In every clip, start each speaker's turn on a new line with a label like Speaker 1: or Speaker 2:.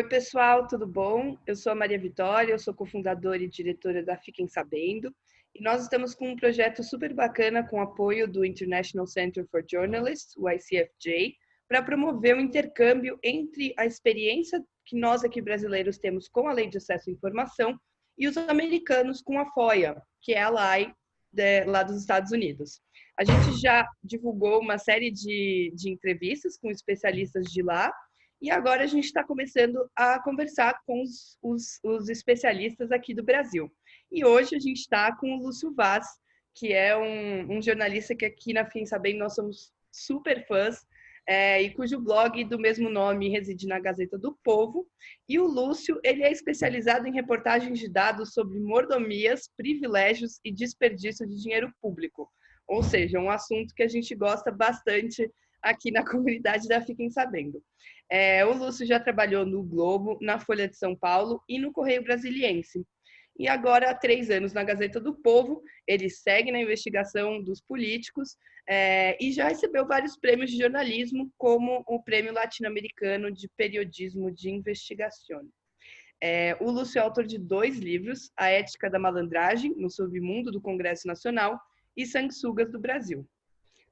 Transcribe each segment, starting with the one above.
Speaker 1: Oi, pessoal, tudo bom? Eu sou a Maria Vitória, eu sou cofundadora e diretora da Fiquem Sabendo, e nós estamos com um projeto super bacana com apoio do International Center for Journalists, o ICFJ, para promover o intercâmbio entre a experiência que nós aqui brasileiros temos com a Lei de Acesso à Informação e os americanos com a FOIA, que é a lei lá dos Estados Unidos. A gente já divulgou uma série de entrevistas com especialistas de lá, e agora a gente está começando a conversar com os especialistas aqui do Brasil. E hoje a gente está com o Lúcio Vaz, que é um jornalista que aqui na Fiquem Sabendo nós somos super fãs, e cujo blog do mesmo nome reside na Gazeta do Povo. E o Lúcio, ele é especializado em reportagens de dados sobre mordomias, privilégios e desperdício de dinheiro público. Ou seja, um assunto que a gente gosta bastante aqui na comunidade da Fiquem Sabendo. O Lúcio já trabalhou no Globo, na Folha de São Paulo e no Correio Brasiliense. E agora, há 3 anos, na Gazeta do Povo, ele segue na investigação dos políticos e já recebeu vários prêmios de jornalismo, como o Prêmio Latino-Americano de Periodismo de Investigação. O Lúcio é autor de 2 livros, A Ética da Malandragem, no Submundo do Congresso Nacional, e Sanguessugas do Brasil.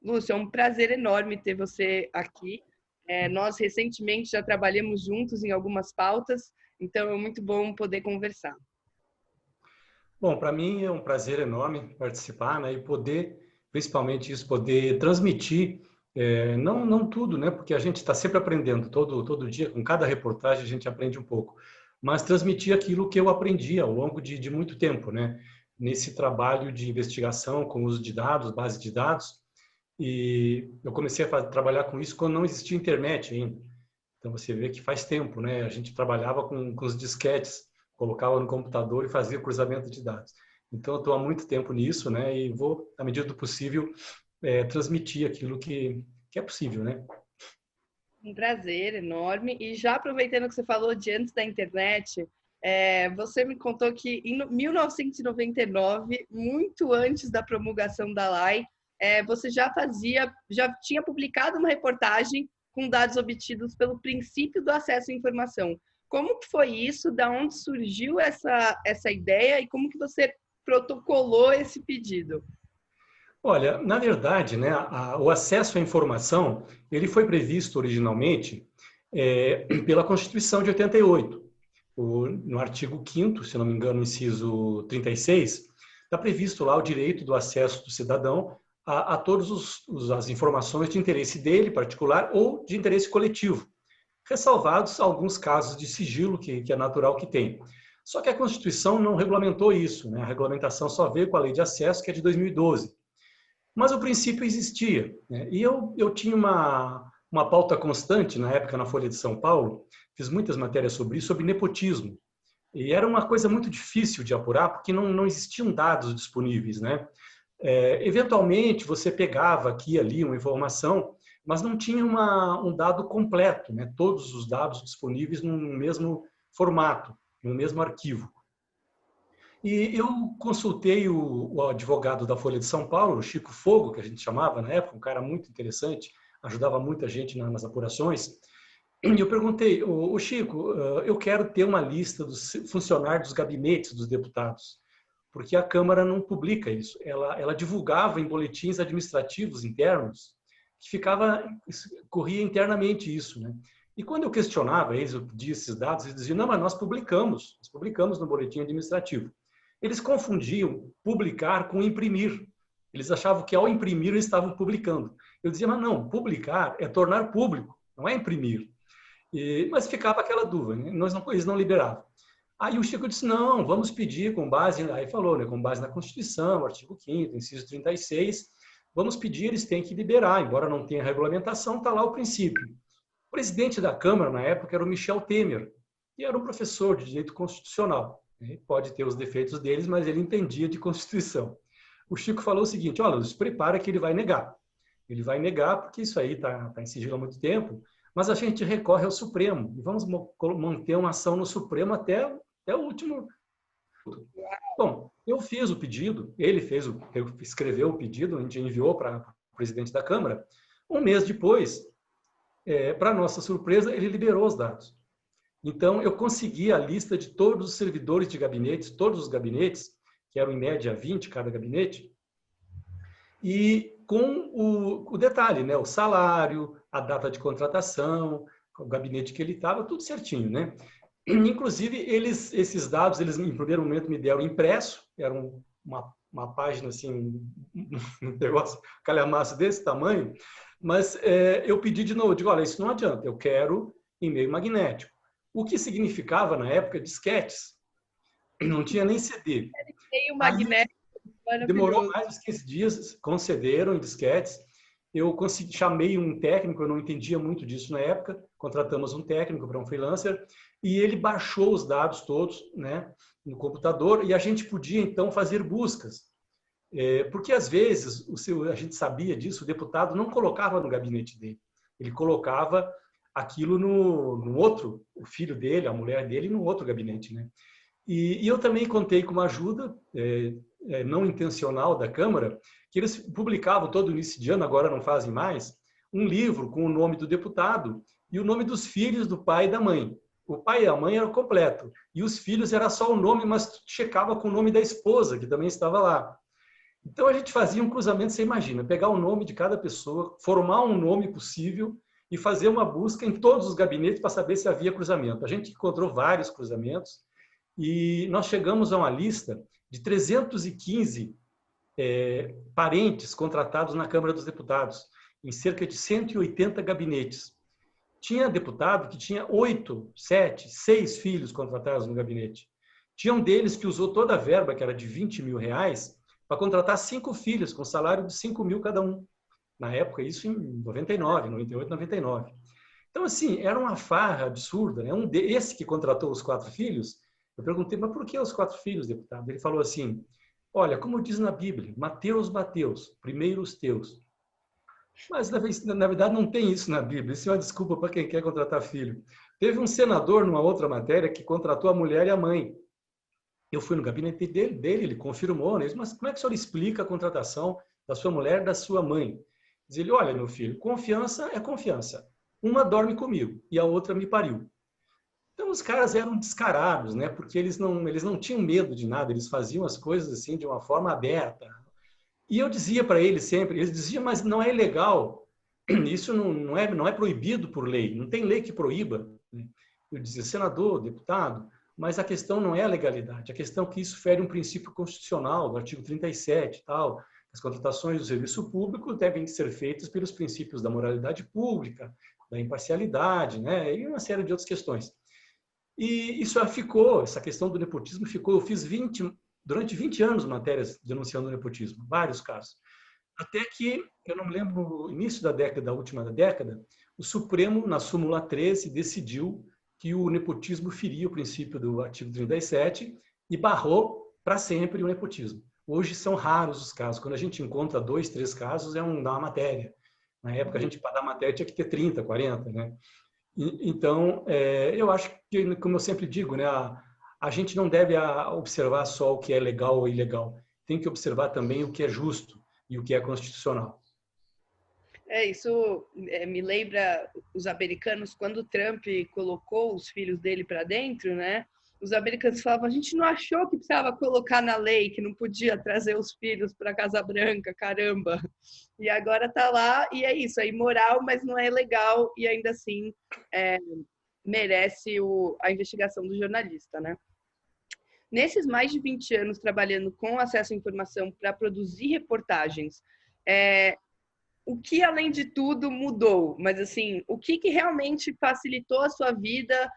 Speaker 1: Lúcio, é um prazer enorme ter você aqui. Nós recentemente já trabalhamos juntos em algumas pautas, então é muito bom poder conversar.
Speaker 2: Bom, para mim é um prazer enorme participar, né, e poder, principalmente isso, poder transmitir, não tudo, né, porque a gente está sempre aprendendo, todo dia, com cada reportagem a gente aprende um pouco, mas transmitir aquilo que eu aprendi ao longo de muito tempo, né, nesse trabalho de investigação com uso de dados, base de dados. E eu comecei a trabalhar com isso quando não existia internet ainda. Então você vê que faz tempo, né? A gente trabalhava com os disquetes, colocava no computador e fazia cruzamento de dados. Então eu estou há muito tempo nisso, né? E vou, à medida do possível, transmitir aquilo que é possível, né?
Speaker 1: Um prazer enorme. E já aproveitando que você falou de antes da internet, você me contou que em 1999, muito antes da promulgação da lei, você já tinha publicado uma reportagem com dados obtidos pelo princípio do acesso à informação. Como que foi isso? Da onde surgiu essa ideia e como que você protocolou esse pedido?
Speaker 2: Olha, na verdade, né, o acesso à informação, ele foi previsto originalmente pela Constituição de 88. No artigo 5º, se não me engano, inciso 36, está previsto lá o direito do acesso do cidadão a todas as informações de interesse dele particular ou de interesse coletivo, ressalvados alguns casos de sigilo que é natural que tem. Só que a Constituição não regulamentou isso, né? A regulamentação só veio com a Lei de Acesso, que é de 2012. Mas o princípio existia, né? E eu tinha uma pauta constante na época na Folha de São Paulo, fiz muitas matérias sobre isso, sobre nepotismo. E era uma coisa muito difícil de apurar, porque não existiam dados disponíveis, né? Eventualmente, você pegava aqui e ali uma informação, mas não tinha um dado completo, né? Todos os dados disponíveis no mesmo formato, no mesmo arquivo. E eu consultei o advogado da Folha de São Paulo, o Chico Fogo, que a gente chamava na época, um cara muito interessante, ajudava muita gente nas apurações. E eu perguntei, o Chico, eu quero ter uma lista dos funcionários dos gabinetes dos deputados, porque a Câmara não publica isso. Ela divulgava em boletins administrativos internos, que corria internamente isso, né? E quando eu questionava eles, eu pedia esses dados, eles diziam, não, mas nós publicamos no boletim administrativo. Eles confundiam publicar com imprimir. Eles achavam que ao imprimir eles estavam publicando. Eu dizia, mas não, publicar é tornar público, não é imprimir. Mas ficava aquela dúvida, né? Eles não liberavam. Aí o Chico disse, não, vamos pedir com base, aí falou, né, com base na Constituição, artigo 5º, inciso 36, vamos pedir, eles têm que liberar, embora não tenha regulamentação, está lá o princípio. O presidente da Câmara, na época, era o Michel Temer, que era um professor de direito constitucional. Pode ter os defeitos deles, mas ele entendia de Constituição. O Chico falou o seguinte, olha, se prepara que ele vai negar. Ele vai negar porque isso aí está em sigilo há muito tempo, mas a gente recorre ao Supremo e vamos manter uma ação no Supremo até o último. Bom, eu fiz o pedido, ele escreveu o pedido, a gente enviou para o presidente da Câmara. Um mês depois, para nossa surpresa, ele liberou os dados. Então, eu consegui a lista de todos os servidores de gabinetes, todos os gabinetes, que eram em média 20 cada gabinete, e com o detalhe, né? O salário, a data de contratação, o gabinete que ele estava, tudo certinho, né? Inclusive, esses dados, eles em primeiro momento me deram impresso, era uma página assim, um negócio calhamaço desse tamanho, mas eu pedi de novo, digo, olha, isso não adianta, eu quero e-mail magnético. O que significava, na época, disquetes. Não tinha nem CD.
Speaker 1: Tem o
Speaker 2: Aí
Speaker 1: magnético
Speaker 2: demorou
Speaker 1: maravilhoso.
Speaker 2: mais uns 15 dias, concederam em disquetes. Eu chamei um técnico, eu não entendia muito disso na época, contratamos um técnico para um freelancer, e ele baixou os dados todos, né, no computador, e a gente podia, então, fazer buscas. Porque, às vezes, a gente sabia disso, o deputado não colocava no gabinete dele, ele colocava aquilo no outro, o filho dele, a mulher dele, no outro gabinete, né? E eu também contei com uma ajuda não intencional da Câmara, que eles publicavam todo início de ano, agora não fazem mais, um livro com o nome do deputado e o nome dos filhos do pai e da mãe. O pai e a mãe eram completo, e os filhos era só o nome, mas checava com o nome da esposa, que também estava lá. Então a gente fazia um cruzamento, você imagina, pegar o nome de cada pessoa, formar um nome possível e fazer uma busca em todos os gabinetes para saber se havia cruzamento. A gente encontrou vários cruzamentos e nós chegamos a uma lista de 315 parentes contratados na Câmara dos Deputados, em cerca de 180 gabinetes. Tinha deputado que tinha 8, 7, 6 filhos contratados no gabinete. Tinha um deles que usou toda a verba, que era de R$20 mil, para contratar 5 filhos, com salário de 5 mil cada um. Na época, isso em 99, 98, 99. Então, assim, era uma farra absurda. Né? Esse que contratou os 4 filhos, eu perguntei, mas por que os 4 filhos, deputado? Ele falou assim, olha, como diz na Bíblia, Mateus, primeiro os teus. Mas, na verdade, não tem isso na Bíblia. Isso é uma desculpa para quem quer contratar filho. Teve um senador, numa outra matéria, que contratou a mulher e a mãe. Eu fui no gabinete dele, ele confirmou, né? Mas como é que o senhor explica a contratação da sua mulher e da sua mãe? Diz ele, olha, meu filho, confiança é confiança. Uma dorme comigo e a outra me pariu. Então, os caras eram descarados, né? Porque eles não tinham medo de nada, eles faziam as coisas assim de uma forma aberta. E eu dizia para eles sempre, eles diziam, mas não é ilegal, isso não é proibido por lei, não tem lei que proíba. Eu dizia, senador, deputado, mas a questão não é a legalidade, a questão é que isso fere um princípio constitucional, do artigo 37 e tal. As contratações do serviço público devem ser feitas pelos princípios da moralidade pública, da imparcialidade, né? E uma série de outras questões. E isso ficou, essa questão do nepotismo ficou, eu fiz durante 20 anos matérias denunciando o nepotismo, vários casos. Até que, eu não me lembro, no início da última década, o Supremo, na súmula 13, decidiu que o nepotismo feria o princípio do artigo 37 e barrou para sempre o nepotismo. Hoje são raros os casos. Quando a gente encontra 2, 3 casos, dá uma matéria. Na época, a gente, para dar matéria, tinha que ter 30, 40, né? Então, eu acho que, como eu sempre digo, né, a gente não deve observar só o que é legal ou ilegal. Tem que observar também o que é justo e o que é constitucional.
Speaker 1: Isso me lembra os americanos, quando o Trump colocou os filhos dele para dentro, né? Os americanos falavam, a gente não achou que precisava colocar na lei, que não podia trazer os filhos para a Casa Branca, caramba. E agora está lá, e é isso, é imoral, mas não é legal, e ainda assim merece a investigação do jornalista, né? Nesses mais de 20 anos trabalhando com acesso à informação para produzir reportagens, o que, além de tudo, mudou? Mas, assim, o que realmente facilitou a sua vida?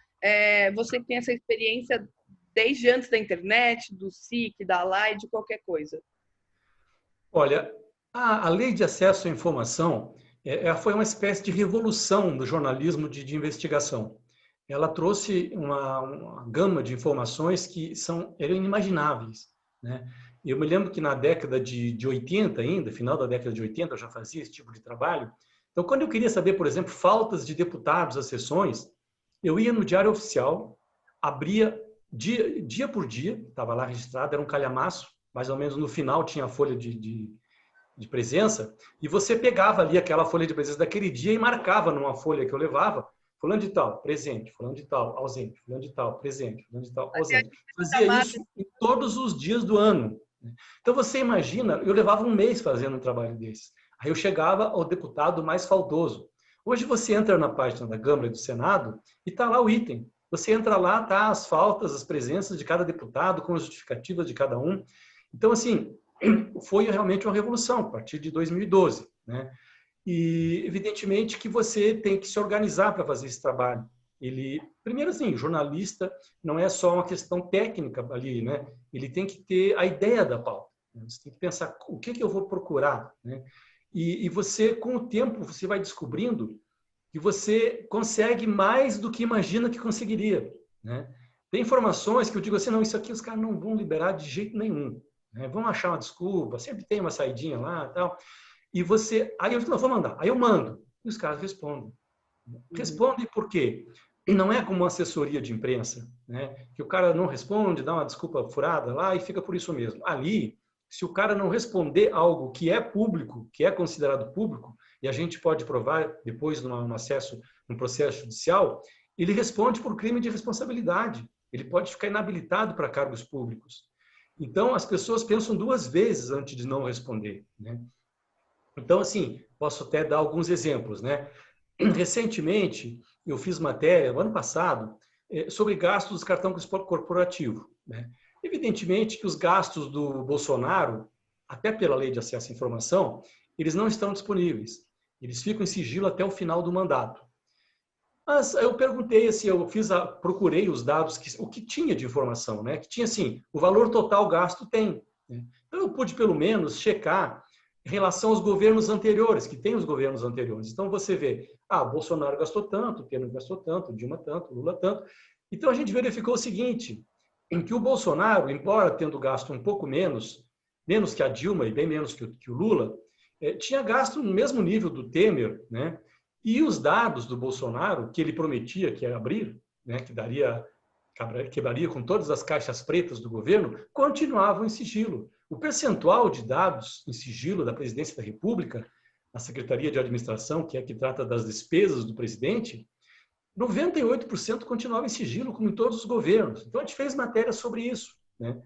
Speaker 1: Você que tem essa experiência desde antes da internet, do SIC, da LAI, de qualquer coisa.
Speaker 2: Olha, a lei de acesso à informação foi uma espécie de revolução do jornalismo de investigação. Ela trouxe uma gama de informações que eram inimagináveis, né? Eu me lembro que na década de 80 ainda, final da década de 80, eu já fazia esse tipo de trabalho. Então, quando eu queria saber, por exemplo, faltas de deputados às sessões, eu ia no Diário Oficial, abria dia por dia, estava lá registrado, era um calhamaço, mais ou menos no final tinha a folha de presença, e você pegava ali aquela folha de presença daquele dia e marcava numa folha que eu levava, fulano de tal, presente, fulano de tal, ausente, fulano de tal, presente, fulano de tal,
Speaker 1: Fazia
Speaker 2: ausente. Fazia isso em todos os dias do ano. Então, você imagina, eu levava um mês fazendo um trabalho desse. Aí eu chegava ao deputado mais faltoso. Hoje você entra na página da Câmara e do Senado e está lá o item. Você entra lá, tá as faltas, as presenças de cada deputado, com as justificativas de cada um. Então, assim, foi realmente uma revolução a partir de 2012, né? E, evidentemente, que você tem que se organizar para fazer esse trabalho. Primeiro, assim, jornalista não é só uma questão técnica ali, né? Ele tem que ter a ideia da pauta. Né? Você tem que pensar o que eu vou procurar, né? E você, com o tempo, você vai descobrindo que você consegue mais do que imagina que conseguiria, né? Tem informações que eu digo assim, não, isso aqui os caras não vão liberar de jeito nenhum, né? Vão achar uma desculpa, sempre tem uma saidinha lá e tal. E você... Aí eu digo, não, vou mandar. Aí eu mando. E os caras respondem. Respondem por quê? E não é como uma assessoria de imprensa, né? Que o cara não responde, dá uma desculpa furada lá e fica por isso mesmo. Ali, se o cara não responder algo que é público, que é considerado público, e a gente pode provar depois no acesso, no processo judicial, ele responde por crime de responsabilidade. Ele pode ficar inabilitado para cargos públicos. Então, as pessoas pensam duas vezes antes de não responder, né? Então, assim, posso até dar alguns exemplos, né? Recentemente, eu fiz matéria, no ano passado, sobre gastos do cartão corporativo, né? Evidentemente que os gastos do Bolsonaro, até pela lei de acesso à informação, eles não estão disponíveis. Eles ficam em sigilo até o final do mandato. Mas eu perguntei, assim, procurei os dados, o que tinha de informação, né? Que tinha, assim, o valor total gasto tem, né? Então, eu pude, pelo menos, checar em relação aos governos anteriores, que tem os governos anteriores. Então, você vê, Bolsonaro gastou tanto, Temer gastou tanto, Dilma tanto, Lula tanto. Então, a gente verificou o seguinte, em que o Bolsonaro, embora tendo gasto um pouco menos que a Dilma e bem menos que o Lula, tinha gasto no mesmo nível do Temer, né? E os dados do Bolsonaro, que ele prometia que ia abrir, né, quebraria com todas as caixas pretas do governo, continuavam em sigilo. O percentual de dados em sigilo da Presidência da República, a Secretaria de Administração, que é a que trata das despesas do presidente, 98% continuava em sigilo, como em todos os governos. Então, a gente fez matéria sobre isso, né?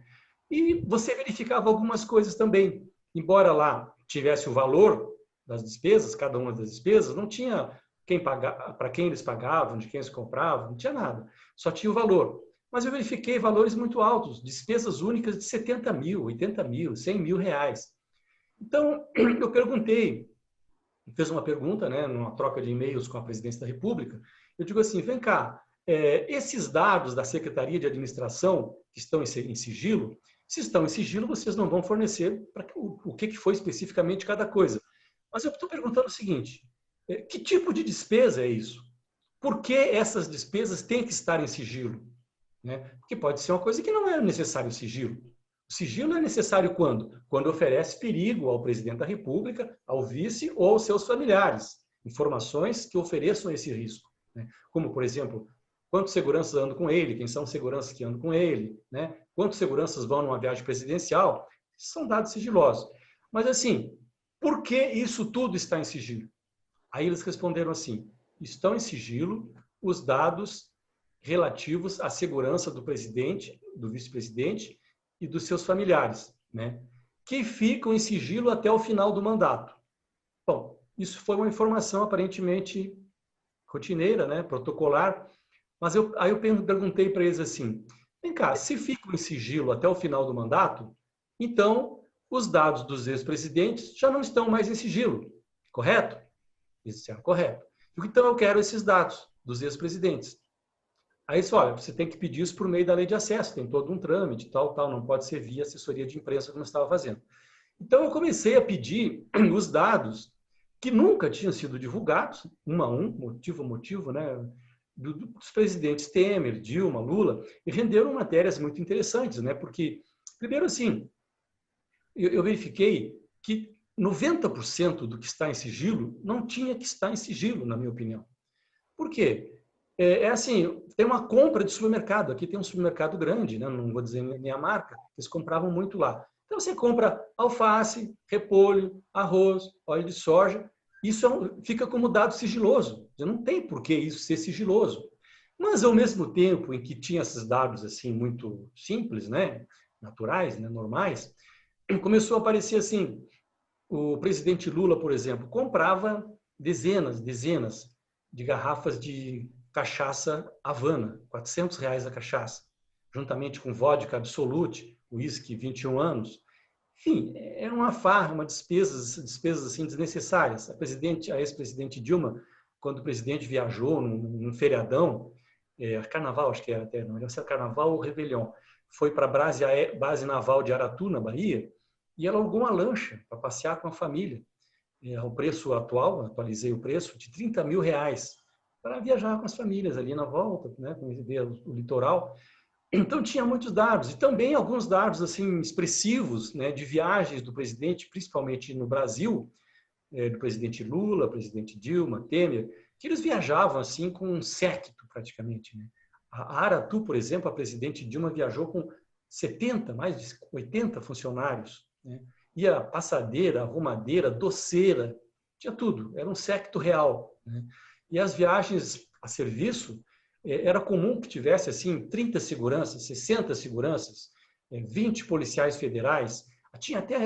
Speaker 2: E você verificava algumas coisas também. Embora lá tivesse o valor das despesas, cada uma das despesas, não tinha quem pagar, para quem eles pagavam, de quem eles compravam, não tinha nada. Só tinha o valor. Mas eu verifiquei valores muito altos, despesas únicas de 70 mil, 80 mil, 100 mil reais. Então, eu perguntei, fiz uma pergunta, né, numa troca de e-mails com a Presidência da República, eu digo assim, vem cá, esses dados da Secretaria de Administração que estão em sigilo, se estão em sigilo, vocês não vão fornecer o que foi especificamente cada coisa. Mas eu estou perguntando o seguinte, que tipo de despesa é isso? Por que essas despesas têm que estar em sigilo? Né? Porque pode ser uma coisa que não é necessário sigilo. O sigilo é necessário quando? Quando oferece perigo ao presidente da República, ao vice ou aos seus familiares. Informações que ofereçam esse risco. Né? Como, por exemplo, quantos seguranças andam com ele, quem são os seguranças que andam com ele, né? Quantos seguranças vão numa viagem presidencial. São dados sigilosos. Mas, assim, por que isso tudo está em sigilo? Aí eles responderam assim, estão em sigilo os dados relativos à segurança do presidente, do vice-presidente e dos seus familiares, né? Que ficam em sigilo até o final do mandato. Bom, isso foi uma informação aparentemente rotineira, né? Protocolar, mas aí eu perguntei para eles assim, vem cá, se ficam em sigilo até o final do mandato, então os dados dos ex-presidentes já não estão mais em sigilo, correto? Eles disseram, correto. Então eu quero esses dados dos ex-presidentes. Aí eles olha, você tem que pedir isso por meio da lei de acesso, tem todo um trâmite, tal, não pode ser via assessoria de imprensa como eu estava fazendo. Então eu comecei a pedir os dados que nunca tinham sido divulgados, um a um, motivo a motivo, né, dos presidentes Temer, Dilma, Lula, e renderam matérias muito interessantes, né, porque, primeiro assim, eu verifiquei que 90% do que está em sigilo não tinha que estar em sigilo, na minha opinião. Por quê? Assim, tem uma compra de supermercado. Aqui tem um supermercado grande, né? Não vou dizer nem a marca, eles compravam muito lá. Então, você compra alface, repolho, arroz, óleo de soja, isso fica como dado sigiloso. Não tem por que isso ser sigiloso. Mas, ao mesmo tempo em que tinha esses dados assim muito simples, né, naturais, né, normais, começou a aparecer assim, o presidente Lula, por exemplo, comprava dezenas de garrafas de cachaça Havana, R$ 400 a cachaça, juntamente com vodka Absolute, uísque 21 anos. Enfim, era uma farra, despesas assim desnecessárias. A ex-presidente Dilma, quando o presidente viajou num feriadão, Carnaval, acho que era até, não lembro se era Carnaval ou Réveillon, foi para a base naval de Aratu, na Bahia, e ela alugou uma lancha para passear com a família. O preço atual, atualizei o preço, de R$ 30.000 para viajar com as famílias ali na volta, né, conhecer o litoral. Então tinha muitos dados e também alguns dados assim expressivos, né, de viagens do presidente, principalmente no Brasil, do presidente Lula, presidente Dilma, Temer, que eles viajavam assim com um séquito praticamente, né? A Aratu, por exemplo, a presidente Dilma viajou com 70, mais de 80 funcionários, né? Ia passadeira, arrumadeira, doceira, tinha tudo, era um séquito real, né? E as viagens a serviço, era comum que tivesse assim 30 seguranças, 60 seguranças, 20 policiais federais, tinha até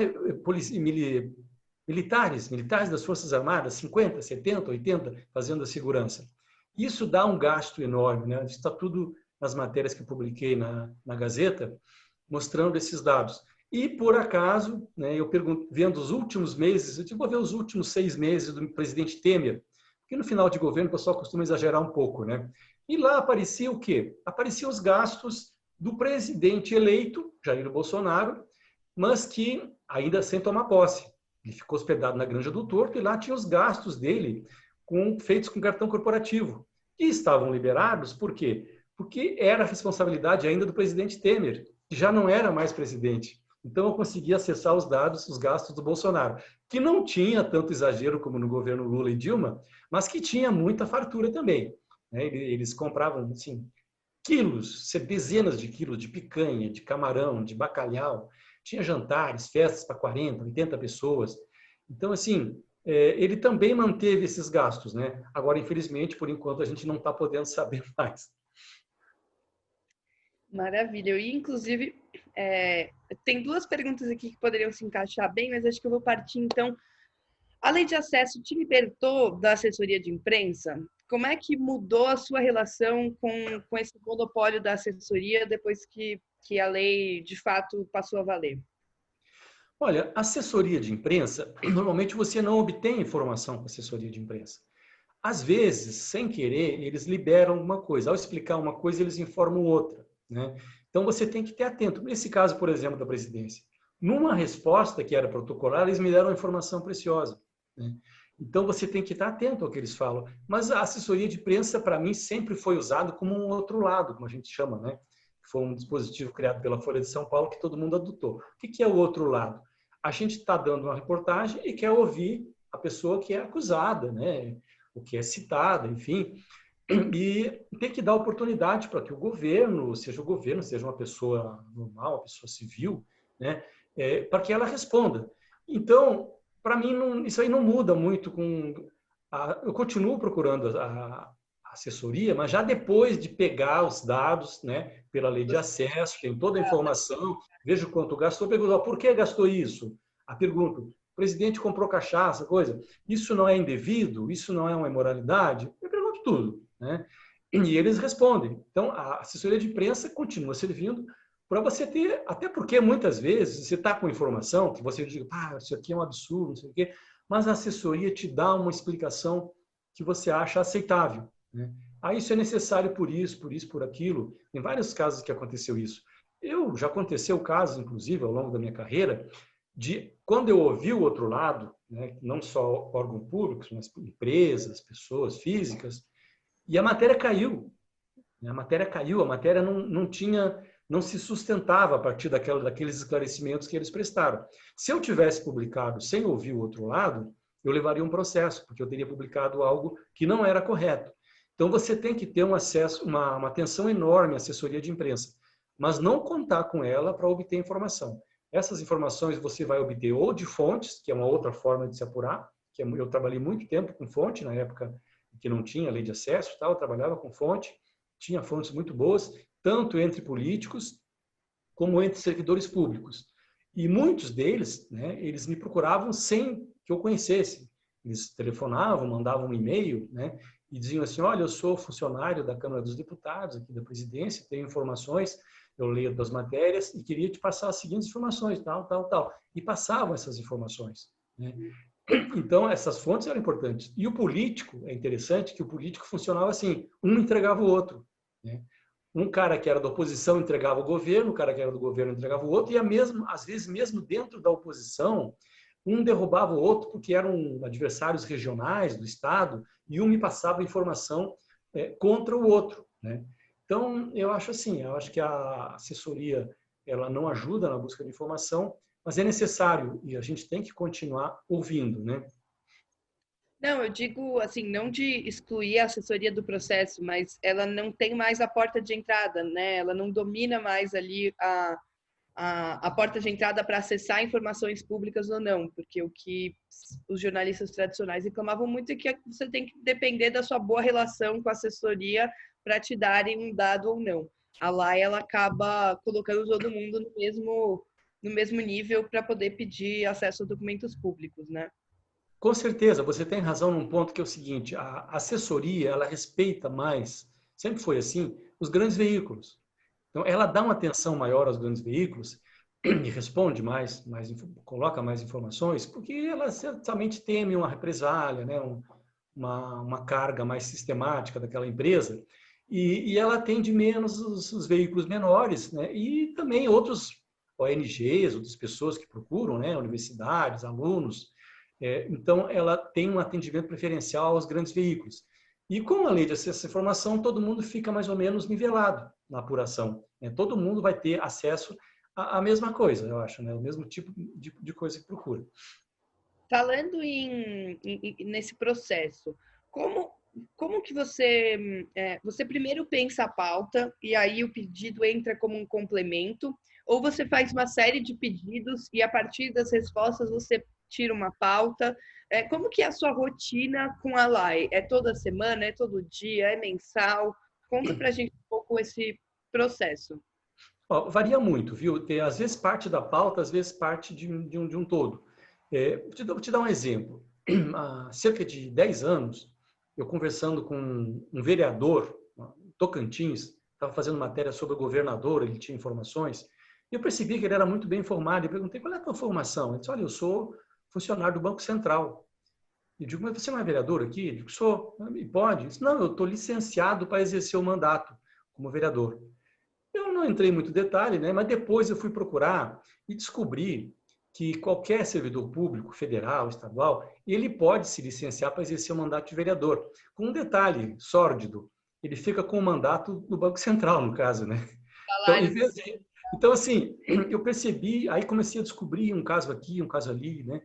Speaker 2: militares das Forças Armadas, 50, 70, 80, fazendo a segurança. Isso dá um gasto enorme, né? Isso está tudo nas matérias que eu publiquei na Gazeta, mostrando esses dados. E, por acaso, né, eu vendo os últimos meses, eu vou ver os últimos 6 meses do presidente Temer, porque no final de governo o pessoal costuma exagerar um pouco, né? E lá aparecia o quê? Apareciam os gastos do presidente eleito, Jair Bolsonaro, mas que ainda sem tomar posse. Ele ficou hospedado na Granja do Torto e lá tinha os gastos dele feitos com cartão corporativo. E estavam liberados, por quê? Porque era a responsabilidade ainda do presidente Temer, que já não era mais presidente. Então eu consegui acessar os dados, os gastos do Bolsonaro, que não tinha tanto exagero como no governo Lula e Dilma, mas que tinha muita fartura também. Eles compravam assim, quilos, dezenas de quilos de picanha, de camarão, de bacalhau. Tinha jantares, festas para 40, 80 pessoas. Então, assim, ele também manteve esses gastos, né? Agora, infelizmente, por enquanto, a gente não está podendo saber mais.
Speaker 1: Maravilha. E, inclusive, tem duas perguntas aqui que poderiam se encaixar bem, mas acho que eu vou partir, então. A lei de acesso te libertou da assessoria de imprensa? Como é que mudou a sua relação com esse monopólio da assessoria depois que a lei, de fato, passou a valer?
Speaker 2: Olha, assessoria de imprensa, normalmente você não obtém informação com assessoria de imprensa. Às vezes, sem querer, eles liberam uma coisa. Ao explicar uma coisa, eles informam outra, né? Então, você tem que ter atento. Nesse caso, por exemplo, da presidência, numa resposta que era protocolar, eles me deram uma informação preciosa, né? Então, você tem que estar atento ao que eles falam. Mas a assessoria de imprensa, para mim, sempre foi usado como um outro lado, como a gente chama, né? Foi um dispositivo criado pela Folha de São Paulo que todo mundo adotou. O que é o outro lado? A gente está dando uma reportagem e quer ouvir a pessoa que é acusada, né? O que é citada, enfim, e tem que dar oportunidade para que o governo, seja uma pessoa normal, uma pessoa civil, né? Para que ela responda. Então, para mim, isso aí não muda muito eu continuo procurando a assessoria, mas já depois de pegar os dados, né, pela lei de acesso, tem toda a informação, vejo quanto gastou, pergunto, por que gastou isso? A pergunta, o presidente comprou cachaça, coisa, isso não é indevido? Isso não é uma imoralidade? Eu pergunto tudo, né? E eles respondem. Então, a assessoria de imprensa continua servindo para você ter, até porque muitas vezes você está com informação que você diz, isso aqui é um absurdo, não sei o quê, mas a assessoria te dá uma explicação que você acha aceitável, né? Isso é necessário por isso, por aquilo. Em vários casos que aconteceu isso. Já aconteceu casos, inclusive, ao longo da minha carreira, de quando eu ouvi o outro lado, né, não só órgãos públicos, mas empresas, pessoas físicas, e a matéria caiu. A matéria não se sustentava a partir daqueles esclarecimentos que eles prestaram. Se eu tivesse publicado sem ouvir o outro lado, eu levaria um processo, porque eu teria publicado algo que não era correto. Então, você tem que ter uma atenção enorme à assessoria de imprensa, mas não contar com ela para obter informação. Essas informações você vai obter ou de fontes, que é uma outra forma de se apurar, que eu trabalhei muito tempo com fonte, na época que não tinha lei de acesso, tal, eu trabalhava com fonte, tinha fontes muito boas, tanto entre políticos como entre servidores públicos. E muitos deles, né, eles me procuravam sem que eu conhecesse. Eles telefonavam, mandavam um e-mail, né, e diziam assim, olha, eu sou funcionário da Câmara dos Deputados, aqui da presidência, tenho informações, eu leio das matérias e queria te passar as seguintes informações, tal, tal, tal. E passavam essas informações, né? Então, essas fontes eram importantes. E o político, é interessante que o político funcionava assim, um entregava o outro, né? Um cara que era da oposição entregava o governo, o cara que era do governo entregava o outro, e às vezes, mesmo dentro da oposição, um derrubava o outro porque eram adversários regionais do Estado, e um me passava informação contra o outro, né? Então, eu acho assim, eu acho que a assessoria ela não ajuda na busca de informação, mas é necessário e a gente tem que continuar ouvindo, né?
Speaker 1: Não, eu digo assim, não de excluir a assessoria do processo, mas ela não tem mais a porta de entrada, né? Ela não domina mais ali a porta de entrada para acessar informações públicas ou não, porque o que os jornalistas tradicionais reclamavam muito é que você tem que depender da sua boa relação com a assessoria para te darem um dado ou não. A lei ela acaba colocando todo mundo no mesmo nível para poder pedir acesso a documentos públicos, né?
Speaker 2: Com certeza, você tem razão num ponto que é o seguinte, a assessoria, ela respeita mais, sempre foi assim, os grandes veículos. Então, ela dá uma atenção maior aos grandes veículos e responde coloca mais informações, porque ela certamente teme uma represália, né? Uma carga mais sistemática daquela empresa, e ela atende menos os veículos menores, né? E também outros ONGs, outras pessoas que procuram, né? Universidades, alunos. Então, ela tem um atendimento preferencial aos grandes veículos. E com a lei de acesso à informação, todo mundo fica mais ou menos nivelado na apuração, né? Todo mundo vai ter acesso à mesma coisa, eu acho, né? O mesmo tipo de coisa que procura.
Speaker 1: Falando nesse processo, como, como que você, você primeiro pensa a pauta e aí o pedido entra como um complemento, ou você faz uma série de pedidos e a partir das respostas você tira uma pauta? Como que é a sua rotina com a LAI? É toda semana, é todo dia, é mensal? Conta pra gente um pouco esse processo.
Speaker 2: Ó, varia muito, viu? Tem, às vezes parte da pauta, às vezes parte de um todo. Vou te dar um exemplo. Há cerca de 10 anos, eu conversando com um vereador, Tocantins, estava fazendo matéria sobre o governador, ele tinha informações, e eu percebi que ele era muito bem informado. E perguntei, qual é a tua formação? Ele disse, olha, eu sou funcionário do Banco Central. Eu digo, mas você não é vereador aqui? Eu digo, sou. E pode? Ele disse, não, eu estou licenciado para exercer o mandato como vereador. Eu não entrei em muito detalhe, né? Mas depois eu fui procurar e descobri que qualquer servidor público, federal, estadual, ele pode se licenciar para exercer o mandato de vereador. Com um detalhe sórdido, ele fica com o mandato no Banco Central, no caso, né? Então, em vez
Speaker 1: Salários.
Speaker 2: de... então, assim, eu percebi, aí comecei a descobrir um caso aqui, um caso ali, né?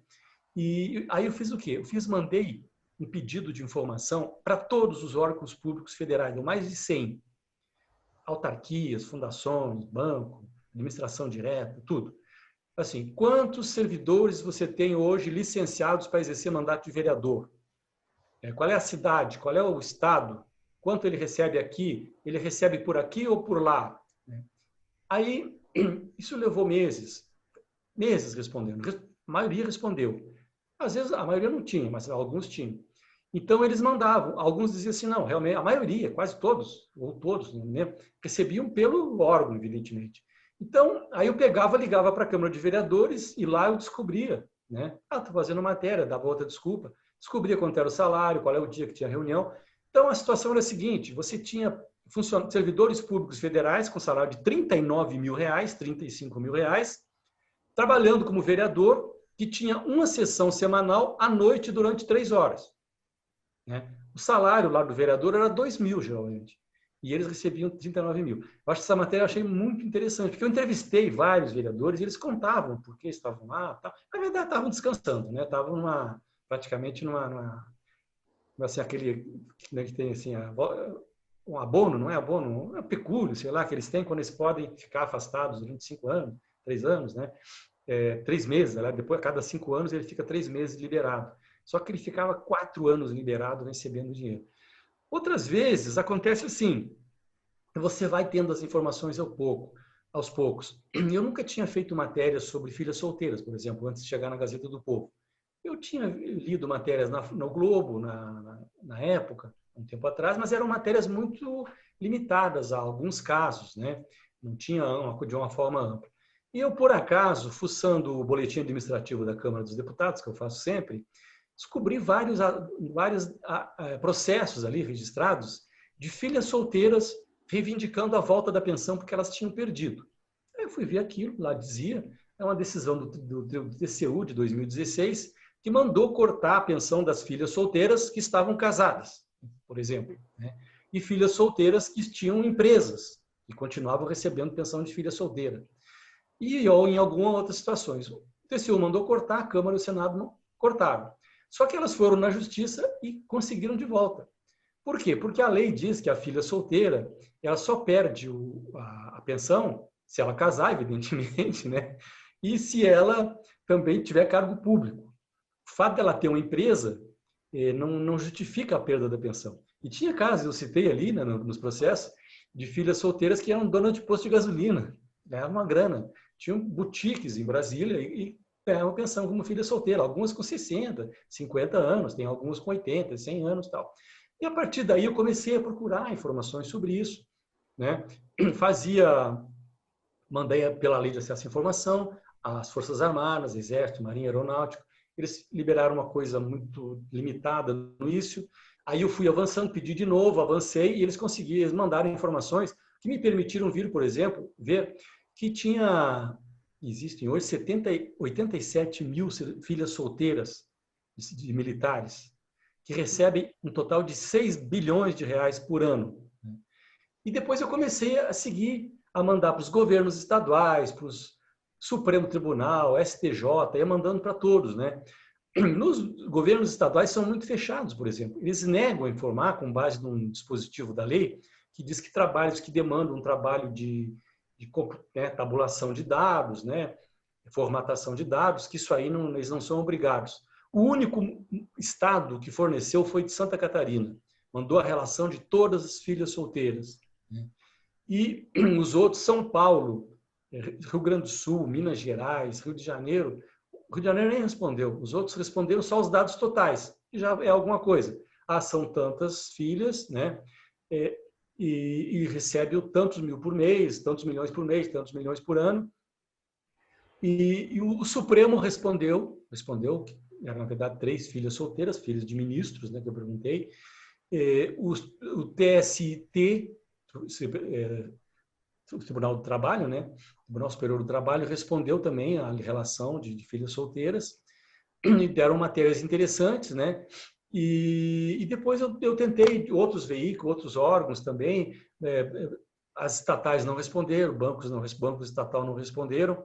Speaker 2: E aí eu fiz o quê? Mandei um pedido de informação para todos os órgãos públicos federais, deu mais de 100 autarquias, fundações, banco, administração direta, tudo. Assim, quantos servidores você tem hoje licenciados para exercer mandato de vereador? Qual é a cidade? Qual é o estado? Quanto ele recebe aqui? Ele recebe por aqui ou por lá? Aí, isso levou meses respondendo. A maioria respondeu. Às vezes, a maioria não tinha, mas alguns tinham. Então, eles mandavam. Alguns diziam assim, não, realmente, a maioria, quase todos, ou todos, não lembro, recebiam pelo órgão, evidentemente. Então, aí eu pegava, ligava para a Câmara de Vereadores e lá eu descobria, né? Ah, estou fazendo matéria, dava outra desculpa. Descobria quanto era o salário, qual é o dia que tinha reunião. Então, a situação era a seguinte, você tinha servidores públicos federais com salário de R$ 39 mil, R$ 35 mil, trabalhando como vereador, que tinha uma sessão semanal à noite durante 3 horas. Né? O salário lá do vereador era 2 mil, geralmente. E eles recebiam 39 mil. Eu acho que essa matéria eu achei muito interessante, porque eu entrevistei vários vereadores e eles contavam por que estavam lá. Tal. Na verdade, estavam descansando, né? Estavam praticamente assim, aquele né, que tem assim, um abono, não é abono, é um pecúlio, sei lá, que eles têm quando eles podem ficar afastados durante 5 anos, 3 anos, né? 3 meses, depois a cada 5 anos ele fica 3 meses liberado. só que ele ficava 4 anos liberado recebendo dinheiro. Outras vezes acontece assim, você vai tendo as informações aos poucos. Eu nunca tinha feito matéria sobre filhas solteiras, por exemplo, antes de chegar na Gazeta do Povo. Eu tinha lido matérias no Globo, na época, um tempo atrás, mas eram matérias muito limitadas a alguns casos, né? Não tinha de uma forma ampla. E eu, por acaso, fuçando o boletim administrativo da Câmara dos Deputados, que eu faço sempre, descobri vários processos ali registrados de filhas solteiras reivindicando a volta da pensão porque elas tinham perdido. Aí eu fui ver aquilo, lá dizia, é uma decisão do TCU de 2016, que mandou cortar a pensão das filhas solteiras que estavam casadas, por exemplo, né? E filhas solteiras que tinham empresas e continuavam recebendo pensão de filha solteira. E ou em algumas outras situações. O TCU mandou cortar, a Câmara e o Senado não cortaram. Só que elas foram na Justiça e conseguiram de volta. Por quê? Porque a lei diz que a filha solteira ela só perde a pensão se ela casar, evidentemente, né? E se ela também tiver cargo público. O fato dela ter uma empresa não justifica a perda da pensão. E tinha casos, eu citei ali, né, nos processos, de filhas solteiras que eram donas de posto de gasolina, ganhavam uma grana. Tinham boutiques em Brasília e ganhavam pensão como filha solteira, algumas com 60, 50 anos, tem algumas com 80, 100 anos e tal. E a partir daí eu comecei a procurar informações sobre isso, né? Mandei pela Lei de Acesso à Informação, as Forças Armadas, Exército, Marinha, Aeronáutica, eles liberaram uma coisa muito limitada no início, aí eu fui avançando, pedi de novo, avancei, e eles mandaram informações que me permitiram vir, por exemplo, ver que existem hoje 87 mil filhas solteiras de militares, que recebem um total de 6 bilhões de reais por ano. E depois eu comecei a mandar para os governos estaduais, para o Supremo Tribunal, STJ, ia mandando para todos, né? Nos governos estaduais são muito fechados, por exemplo. Eles negam a informar com base num dispositivo da lei que diz que trabalhos que demandam um trabalho de tabulação de dados, né? Formatação de dados, que isso aí eles não são obrigados. O único estado que forneceu foi de Santa Catarina. Mandou a relação de todas as filhas solteiras. E os outros, São Paulo, Rio Grande do Sul, Minas Gerais, Rio de Janeiro. O Rio de Janeiro nem respondeu. Os outros responderam só os dados totais, que já é alguma coisa. São tantas filhas, né? E recebe tantos mil por mês, tantos milhões por mês, tantos milhões por ano. E o Supremo respondeu que eram, na verdade, 3 filhas solteiras, filhas de ministros, né, que eu perguntei. O TST, o Tribunal do Trabalho, né, o Tribunal Superior do Trabalho, respondeu também à relação de filhas solteiras e deram matérias interessantes, né? E depois eu tentei outros veículos, outros órgãos também, as estatais não responderam, bancos estatal não responderam,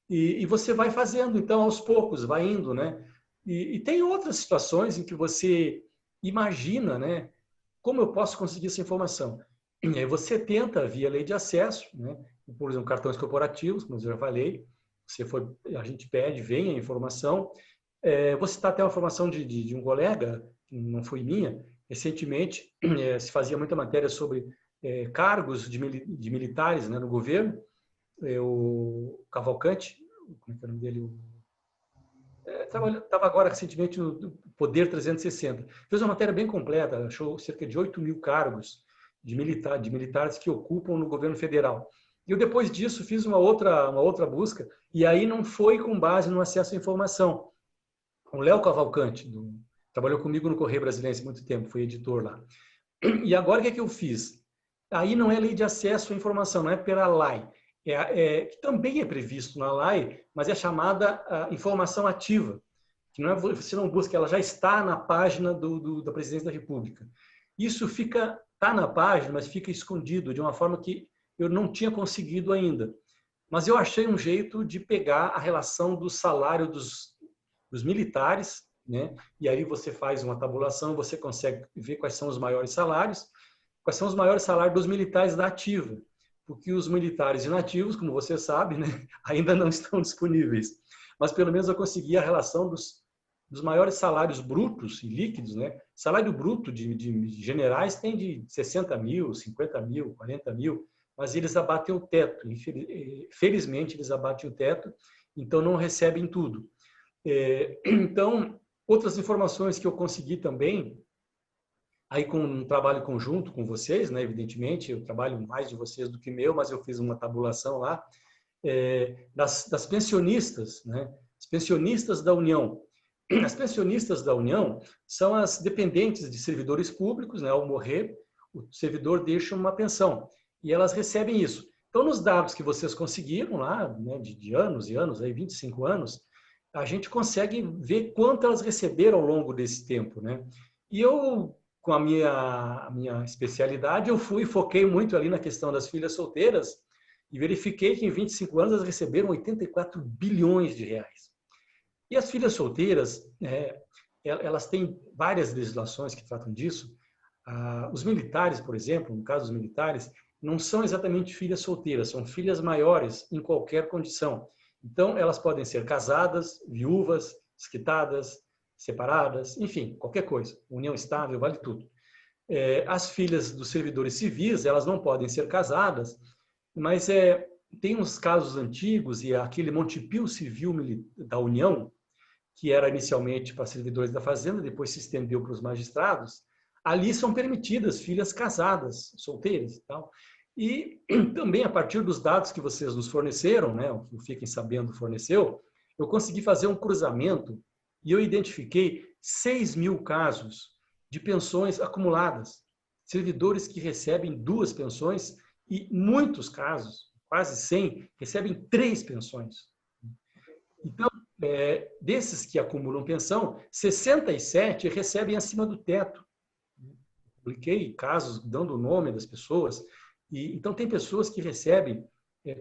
Speaker 2: e você vai fazendo, então, aos poucos, vai indo, né? E tem outras situações em que você imagina, né? Como eu posso conseguir essa informação? E aí você tenta, via lei de acesso, né? Por exemplo, cartões corporativos, como eu já falei, a gente pede, vem a informação. Vou citar até uma informação de um colega, que não foi minha, recentemente se fazia muita matéria sobre cargos de militares, né, no governo. O Cavalcante, como é que é o nome dele? Estava agora recentemente no Poder 360. Fez uma matéria bem completa, achou cerca de 8 mil cargos de militares que ocupam no governo federal. E eu, depois disso, fiz uma outra busca, e aí não foi com base no acesso à informação. O Léo Cavalcante, trabalhou comigo no Correio Brasiliense há muito tempo, foi editor lá. E agora o que eu fiz? Aí não é lei de acesso à informação, não é pela LAI, que também é previsto na LAI, mas é chamada informação ativa, que não é, você não busca, ela já está na página da Presidência da República. Isso está na página, mas fica escondido de uma forma que eu não tinha conseguido ainda. Mas eu achei um jeito de pegar a relação do salário dos militares, né? E aí você faz uma tabulação, você consegue ver quais são os maiores salários dos militares da ativa, porque os militares inativos, como você sabe, né, ainda não estão disponíveis. Mas pelo menos eu consegui a relação dos maiores salários brutos e líquidos, né? Salário bruto de generais tem de 60 mil, 50 mil, 40 mil, mas eles abatem o teto. Felizmente, eles abatem o teto, então não recebem tudo. Então, outras informações que eu consegui também, aí com um trabalho conjunto com vocês, né? Evidentemente, eu trabalho mais de vocês do que meu, mas eu fiz uma tabulação lá, das pensionistas, né? As pensionistas da União. As pensionistas da União são as dependentes de servidores públicos, né? Ao morrer, o servidor deixa uma pensão e elas recebem isso. Então, nos dados que vocês conseguiram lá, né, de anos e anos, aí 25 anos, a gente consegue ver quanto elas receberam ao longo desse tempo, né? E eu, com a minha especialidade, eu foquei muito ali na questão das filhas solteiras e verifiquei que em 25 anos elas receberam 84 bilhões de reais. E as filhas solteiras, elas têm várias legislações que tratam disso. Os militares, por exemplo, no caso dos militares, não são exatamente filhas solteiras, são filhas maiores em qualquer condição. Então, elas podem ser casadas, viúvas, desquitadas, separadas, enfim, qualquer coisa. União estável, vale tudo. As filhas dos servidores civis, elas não podem ser casadas, mas tem uns casos antigos, e aquele Montepio Civil da União, que era inicialmente para servidores da Fazenda, depois se estendeu para os magistrados, ali são permitidas filhas casadas, solteiras e tal. E também, a partir dos dados que vocês nos forneceram, né, o Fiquem Sabendo forneceu, eu consegui fazer um cruzamento e eu identifiquei 6 mil casos de pensões acumuladas. Servidores que recebem 2 pensões e muitos casos, quase 100, recebem 3 pensões. Então, desses que acumulam pensão, 67 recebem acima do teto. Publiquei casos dando o nome das pessoas. Então, tem pessoas que recebem,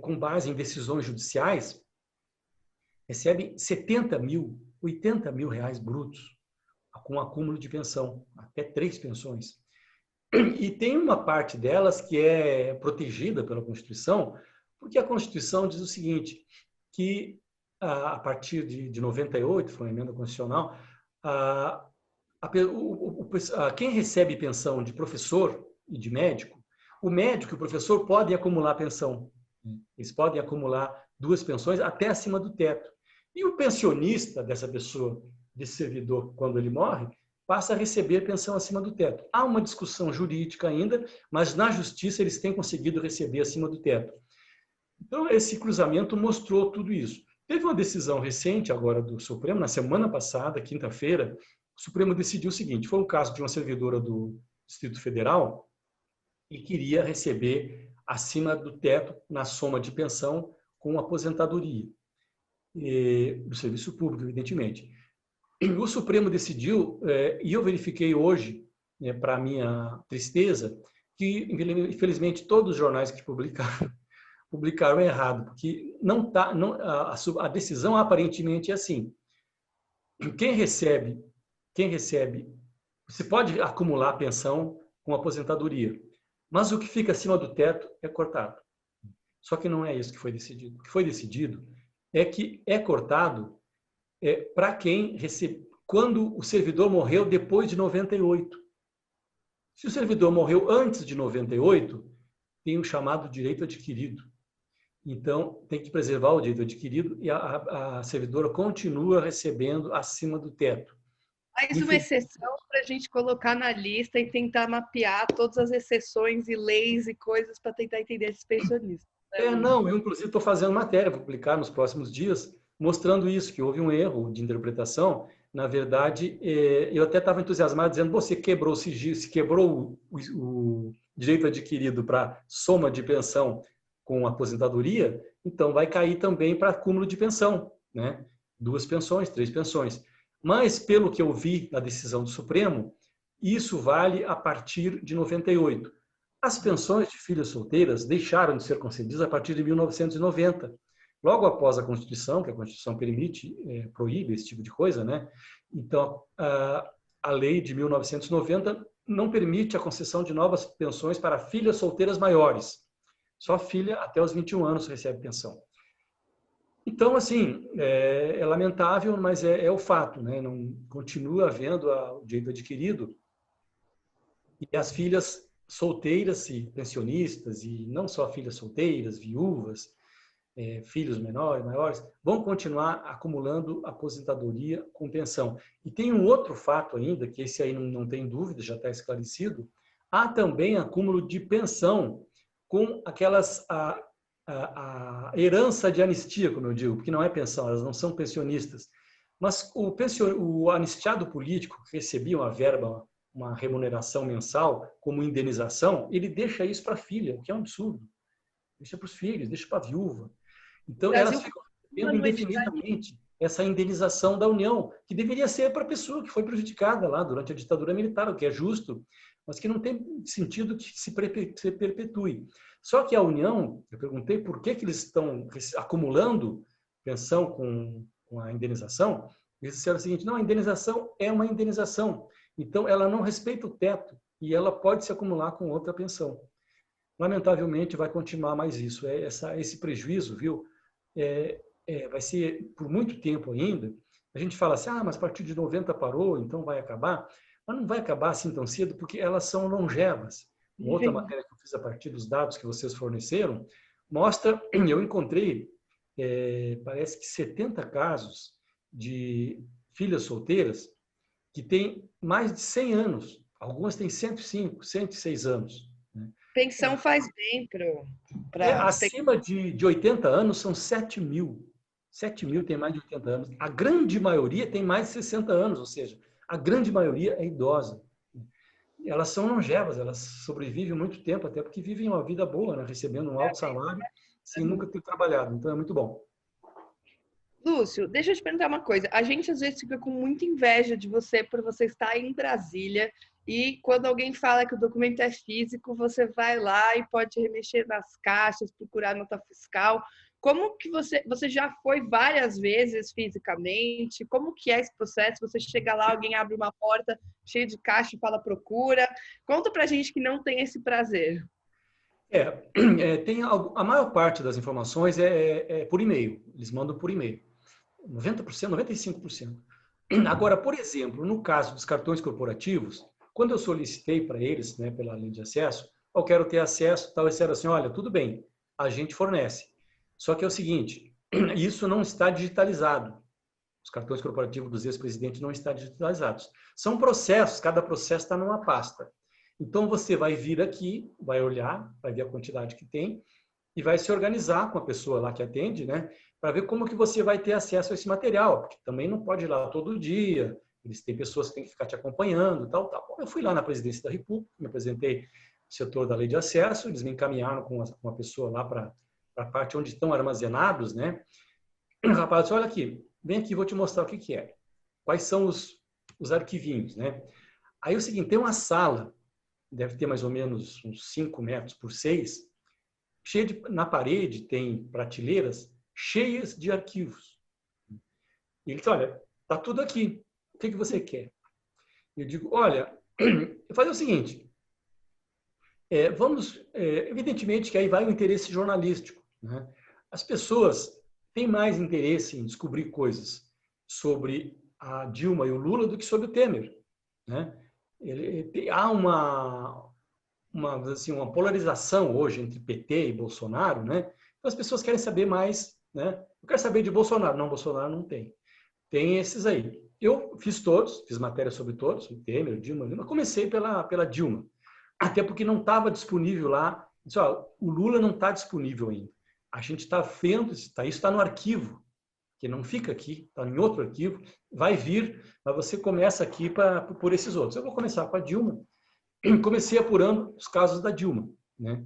Speaker 2: com base em decisões judiciais, recebem 70 mil, 80 mil reais brutos, com acúmulo de pensão, até 3 pensões. E tem uma parte delas que é protegida pela Constituição, porque a Constituição diz o seguinte, que a partir de 98, foi uma emenda constitucional, quem recebe pensão de professor e de médico, o médico e o professor podem acumular pensão. Eles podem acumular 2 pensões até acima do teto. E o pensionista dessa pessoa, desse servidor, quando ele morre, passa a receber pensão acima do teto. Há uma discussão jurídica ainda, mas na justiça eles têm conseguido receber acima do teto. Então, esse cruzamento mostrou tudo isso. Teve uma decisão recente agora do Supremo, na semana passada, quinta-feira, o Supremo decidiu o seguinte, foi um caso de uma servidora do Distrito Federal e queria receber acima do teto na soma de pensão com aposentadoria do serviço público, evidentemente. O Supremo decidiu, e eu verifiquei hoje, para minha tristeza, que, infelizmente, todos os jornais que publicaram errado, porque a decisão aparentemente é assim. Quem recebe, você pode acumular pensão com aposentadoria, mas o que fica acima do teto é cortado. Só que não é isso que foi decidido. O que foi decidido é que é cortado para quem recebe, quando o servidor morreu depois de 98. Se o servidor morreu antes de 98, tem o chamado direito adquirido. Então, tem que preservar o direito adquirido e a servidora continua recebendo acima do teto.
Speaker 1: Mais uma exceção para a gente colocar na lista e tentar mapear todas as exceções e leis e coisas para tentar entender esses pensionistas.
Speaker 2: Não, eu inclusive estou fazendo matéria para publicar nos próximos dias, mostrando isso, que houve um erro de interpretação. Na verdade, eu até estava entusiasmado dizendo, você quebrou o sigilo, se quebrou o direito adquirido para soma de pensão com aposentadoria, então vai cair também para acúmulo de pensão, né? 2 pensões, 3 pensões. Mas, pelo que eu vi na decisão do Supremo, isso vale a partir de 98. As pensões de filhas solteiras deixaram de ser concedidas a partir de 1990. Logo após a Constituição, que a Constituição permite, proíbe esse tipo de coisa, né? Então, a lei de 1990 não permite a concessão de novas pensões para filhas solteiras maiores. Só filha até os 21 anos recebe pensão. Então, assim, é lamentável, mas é o fato, né? Não continua havendo o direito adquirido e as filhas solteiras e pensionistas, e não só filhas solteiras, viúvas, filhos menores, maiores, vão continuar acumulando aposentadoria com pensão. E tem um outro fato ainda, que esse aí não tem dúvida, já está esclarecido, há também acúmulo de pensão com aquelas a herança de anistia, como eu digo, porque não é pensão, elas não são pensionistas. Mas o anistiado político que recebia uma verba, uma remuneração mensal como indenização, ele deixa isso para a filha, o que é um absurdo. Deixa para os filhos, deixa para a viúva.
Speaker 1: O
Speaker 2: Então, elas
Speaker 1: Brasil
Speaker 2: ficam
Speaker 1: continua
Speaker 2: recebendo
Speaker 1: no edital.
Speaker 2: indefinidamente essa indenização da União, que deveria ser para a pessoa que foi prejudicada lá durante a ditadura militar, o que é justo, mas que não tem sentido que se perpetue. Só que a União, eu perguntei por que eles estão acumulando pensão com a indenização, eles disseram o seguinte, não, a indenização é uma indenização, então ela não respeita o teto e ela pode se acumular com outra pensão. Lamentavelmente, vai continuar mais isso. Esse prejuízo, viu? Vai ser por muito tempo ainda. A gente fala assim, mas a partir de 90 parou, então vai acabar. Mas não vai acabar assim tão cedo, porque elas são longevas. Uma outra matéria que eu fiz a partir dos dados que vocês forneceram mostra, eu encontrei, parece que 70 casos de filhas solteiras que têm mais de 100 anos. Algumas têm 105, 106 anos.
Speaker 1: Pensão faz bem para
Speaker 2: Acima de 80 anos são 7 mil. 7 mil tem mais de 80 anos. A grande maioria tem mais de 60 anos, ou seja, a grande maioria é idosa. Elas são longevas, elas sobrevivem muito tempo, até porque vivem uma vida boa, né? Recebendo um alto salário, sem nunca ter trabalhado. Então é muito bom.
Speaker 1: Lúcio, deixa eu te perguntar uma coisa. A gente às vezes fica com muita inveja de você por você estar em Brasília e quando alguém fala que o documento é físico, você vai lá e pode remexer nas caixas, procurar nota fiscal. Como que você já foi várias vezes fisicamente? Como que é esse processo? Você chega lá, alguém abre uma porta cheia de caixa e fala procura. Conta pra gente que não tem esse prazer.
Speaker 2: Tem a maior parte das informações é por e-mail. Eles mandam por e-mail. 90%, 95%. Agora, por exemplo, no caso dos cartões corporativos, quando eu solicitei para eles, né, pela lei de acesso, eu quero ter acesso, tal, eles disseram assim, olha, tudo bem, a gente fornece. Só que é o seguinte, isso não está digitalizado. Os cartões corporativos dos ex-presidentes não estão digitalizados. São processos, cada processo está numa pasta. Então, você vai vir aqui, vai olhar, vai ver a quantidade que tem e vai se organizar com a pessoa lá que atende, né, para ver como que você vai ter acesso a esse material, porque também não pode ir lá todo dia, eles têm pessoas que têm que ficar te acompanhando, tal, tal. Eu fui lá na Presidência da República, me apresentei no setor da Lei de Acesso, eles me encaminharam com uma pessoa lá para a parte onde estão armazenados, né? O rapaz disse, olha aqui, vem aqui, vou te mostrar o que que é. Quais são os arquivinhos, né? Aí é o seguinte, tem uma sala, deve ter mais ou menos uns 5 metros por 6, cheia na parede tem prateleiras cheias de arquivos. E ele disse, olha, tá tudo aqui, o que você quer? Eu digo, olha, eu fazer o seguinte, evidentemente que aí vai o interesse jornalístico, né? As pessoas têm mais interesse em descobrir coisas sobre a Dilma e o Lula do que sobre o Temer, né? Há uma polarização hoje entre PT e Bolsonaro, né? Então as pessoas querem saber mais, né? Eu quero saber de Bolsonaro. Não, Bolsonaro não tem. Tem esses aí. Eu fiz todos, fiz matéria sobre todos, o Temer, o Dilma, mas comecei pela Dilma. Até porque não estava disponível lá. Disse, o Lula não está disponível ainda. A gente está vendo, isso está no arquivo, que não fica aqui, está em outro arquivo, vai vir, mas você começa aqui por esses outros. Eu vou começar com a Dilma. Comecei apurando os casos da Dilma, né?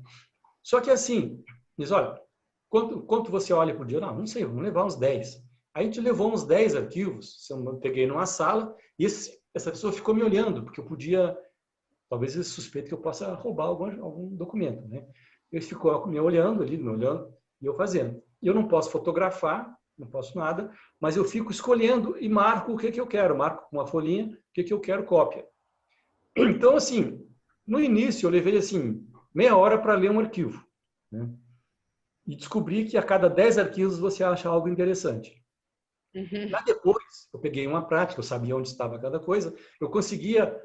Speaker 2: Só que assim, diz, olha, quanto você olha por dia? Não sei, vamos levar uns 10. Aí a gente levou uns 10 arquivos, eu peguei numa sala, e essa pessoa ficou me olhando, porque eu podia, talvez ele suspeite que eu possa roubar algum documento, né? Ele ficou me olhando ali, me olhando, e eu fazendo. Eu não posso fotografar, não posso nada, mas eu fico escolhendo e marco o que eu quero, marco com uma folhinha o que eu quero cópia. Então, assim, no início eu levei assim meia hora para ler um arquivo, né? e descobri que a cada 10 arquivos você acha algo interessante.
Speaker 1: Uhum.
Speaker 2: Lá depois, eu peguei uma prática, eu sabia onde estava cada coisa, eu conseguia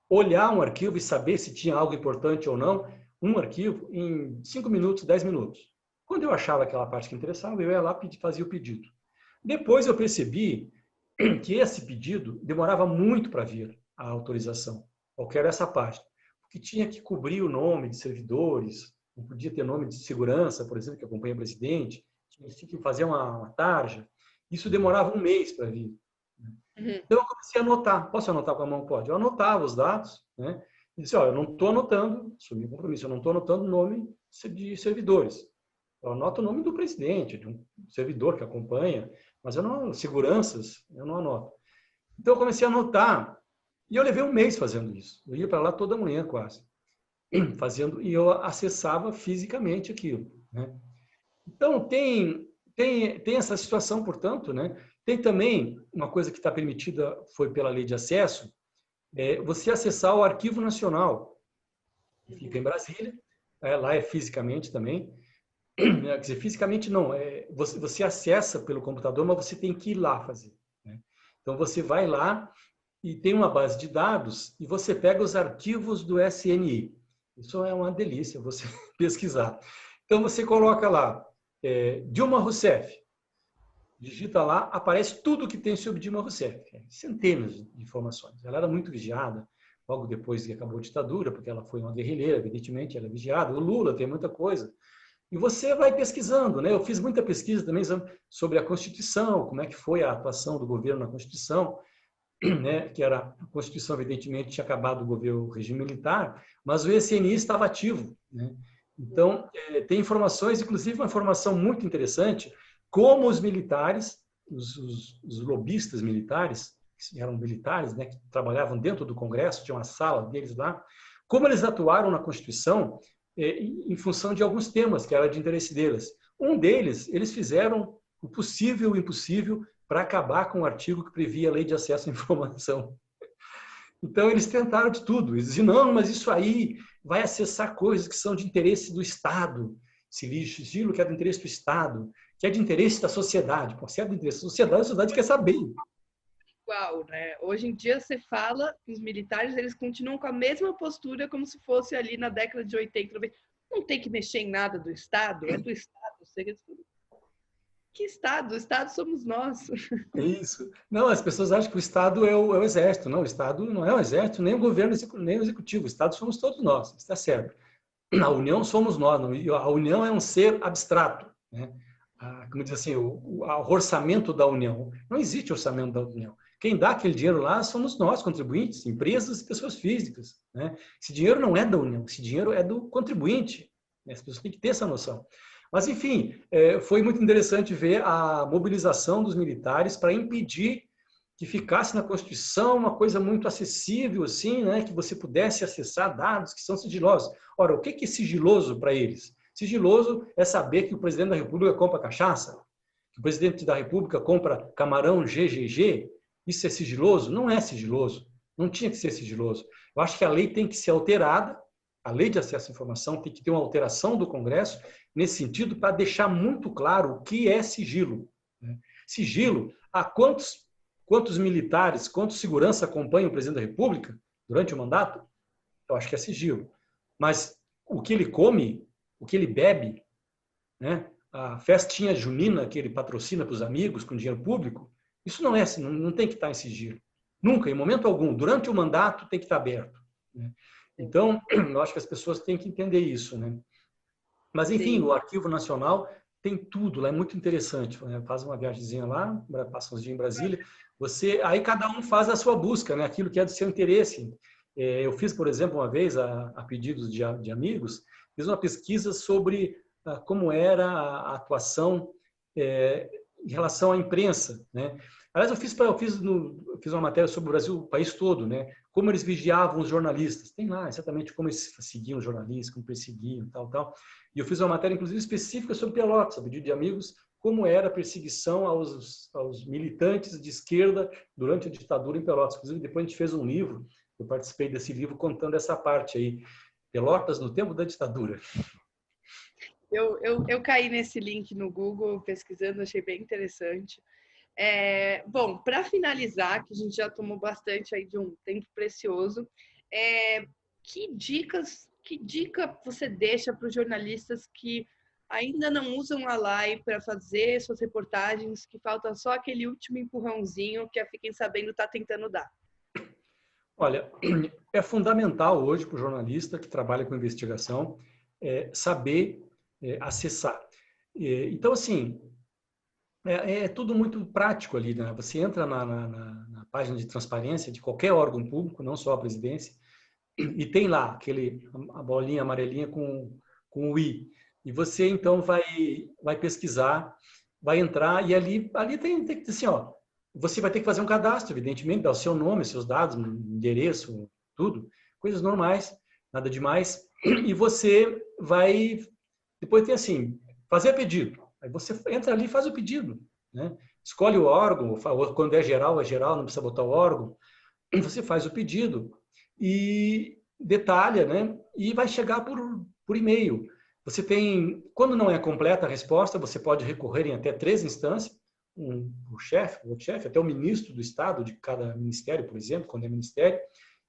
Speaker 2: olhar um arquivo e saber se tinha algo importante ou não, um arquivo em 5 minutos, 10 minutos. Quando eu achava aquela parte que interessava, eu ia lá e fazia o pedido. Depois eu percebi que esse pedido demorava muito para vir a autorização, qualquer essa parte, porque tinha que cobrir o nome de servidores, não podia ter nome de segurança, por exemplo, que acompanha o presidente, tinha que fazer uma tarja. Isso demorava um mês para vir.
Speaker 1: Uhum.
Speaker 2: Então eu comecei a anotar. Posso anotar com a mão? Pode. Eu anotava os dados, né? E disse, ó, eu não estou anotando, assumi o compromisso, eu não estou anotando o nome de servidores. Eu anoto o nome do presidente, de um servidor que acompanha, mas eu não, seguranças, eu não anoto. Então eu comecei a anotar, e eu levei um mês fazendo isso. Eu ia para lá toda manhã quase, fazendo, e eu acessava fisicamente aquilo, né? Então tem essa situação, portanto, né? Tem também uma coisa que está permitida, foi pela lei de acesso, você acessar o Arquivo Nacional, que fica em Brasília, lá é fisicamente também. Quer dizer, fisicamente não, você acessa pelo computador, mas você tem que ir lá fazer, né? Então você vai lá e tem uma base de dados e você pega os arquivos do SNI. Isso é uma delícia você pesquisar. Então você coloca lá Dilma Rousseff, digita lá, aparece tudo que tem sobre Dilma Rousseff, centenas de informações. Ela era muito vigiada, logo depois que acabou a ditadura, porque ela foi uma guerrilheira, evidentemente, ela é vigiada. O Lula tem muita coisa. E você vai pesquisando, né? Eu fiz muita pesquisa também sobre a Constituição, como é que foi a atuação do governo na Constituição, né? Que era a Constituição, evidentemente, tinha acabado o regime militar, mas o SNI estava ativo, né? Então, tem informações, inclusive uma informação muito interessante, como os militares, os lobistas militares, que eram militares, né, que trabalhavam dentro do Congresso, tinha uma sala deles lá, como eles atuaram na Constituição em função de alguns temas que era de interesse deles. Um deles, eles fizeram o possível e o impossível para acabar com o artigo que previa a lei de acesso à informação. Então, eles tentaram de tudo. Eles diziam, não, mas isso aí vai acessar coisas que são de interesse do Estado. Sigilo que é do interesse do Estado, que é de interesse da sociedade. Pô, se é do interesse da sociedade, a sociedade quer saber.
Speaker 1: Igual, né? Hoje em dia você fala que os militares eles continuam com a mesma postura como se fosse ali na década de 80, 90. Não tem que mexer em nada do Estado, é do Estado. Que Estado? O Estado somos nós.
Speaker 2: Isso. Não, as pessoas acham que o Estado é o Exército. Não, o Estado não é o Exército, nem o governo, nem o Executivo. O Estado somos todos nós, está certo. A União somos nós. A União é um ser abstrato, né? Como diz assim, o orçamento da União. Não existe orçamento da União. Quem dá aquele dinheiro lá somos nós, contribuintes, empresas e pessoas físicas, né? Esse dinheiro não é da União, esse dinheiro é do contribuinte, né? As pessoas têm que ter essa noção. Mas, enfim, foi muito interessante ver a mobilização dos militares para impedir que ficasse na Constituição uma coisa muito acessível, assim, né? Que você pudesse acessar dados que são sigilosos. Ora, o que é sigiloso para eles? Sigiloso é saber que o presidente da República compra cachaça, que o presidente da República compra camarão GGG. Isso é sigiloso? Não é sigiloso. Não tinha que ser sigiloso. Eu acho que a lei tem que ser alterada, a lei de acesso à informação tem que ter uma alteração do Congresso nesse sentido para deixar muito claro o que é sigilo. Sigilo, há quantos militares, quantos segurança acompanham o presidente da República durante o mandato? Eu acho que é sigilo. Mas o que ele come, o que ele bebe, né? A festinha junina que ele patrocina para os amigos com dinheiro público, isso não tem que estar em sigilo. Nunca, em momento algum. Durante o mandato tem que estar aberto, né? Então, eu acho que as pessoas têm que entender isso, né? Mas, enfim,
Speaker 1: Sim.
Speaker 2: o Arquivo Nacional tem tudo, lá é muito interessante, né? Faz uma viagemzinha lá, passa uns dias em Brasília, aí cada um faz a sua busca, né? Aquilo que é do seu interesse. Eu fiz, por exemplo, uma vez, a pedidos de amigos, fiz uma pesquisa sobre como era a atuação em relação à imprensa, né? Aliás, eu fiz uma matéria sobre o Brasil, o país todo, né? Como eles vigiavam os jornalistas. Tem lá exatamente como eles seguiam os jornalistas, como perseguiam, tal. E eu fiz uma matéria, inclusive, específica sobre Pelotas, a pedido de amigos, como era a perseguição aos militantes de esquerda durante a ditadura em Pelotas. Inclusive, depois a gente fez um livro, eu participei desse livro contando essa parte aí. Pelotas no tempo da ditadura.
Speaker 1: Eu caí nesse link no Google pesquisando, achei bem interessante. Bom, para finalizar, que a gente já tomou bastante aí de um tempo precioso, que dica você deixa para os jornalistas que ainda não usam a Live para fazer suas reportagens, que falta só aquele último empurrãozinho que a Fiquem Sabendo está tentando dar?
Speaker 2: Olha, é fundamental hoje para o jornalista que trabalha com investigação saber acessar. Então, assim, é tudo muito prático ali, né? Você entra na página de transparência de qualquer órgão público, não só a presidência, e tem lá a bolinha amarelinha com o I. E você, então, vai pesquisar, vai entrar, e ali tem que assim, ó, você vai ter que fazer um cadastro, evidentemente, dar o seu nome, seus dados, endereço, tudo, coisas normais, nada demais. E você vai, depois tem assim, fazer pedido. Aí você entra ali e faz o pedido, né? Escolhe o órgão, quando é geral, não precisa botar o órgão. Você faz o pedido e detalha, né? E vai chegar por e-mail. Você tem, quando não é completa a resposta, você pode recorrer em até 3 instâncias, o chefe, o outro chefe, até o ministro do Estado de cada ministério, por exemplo, quando é ministério.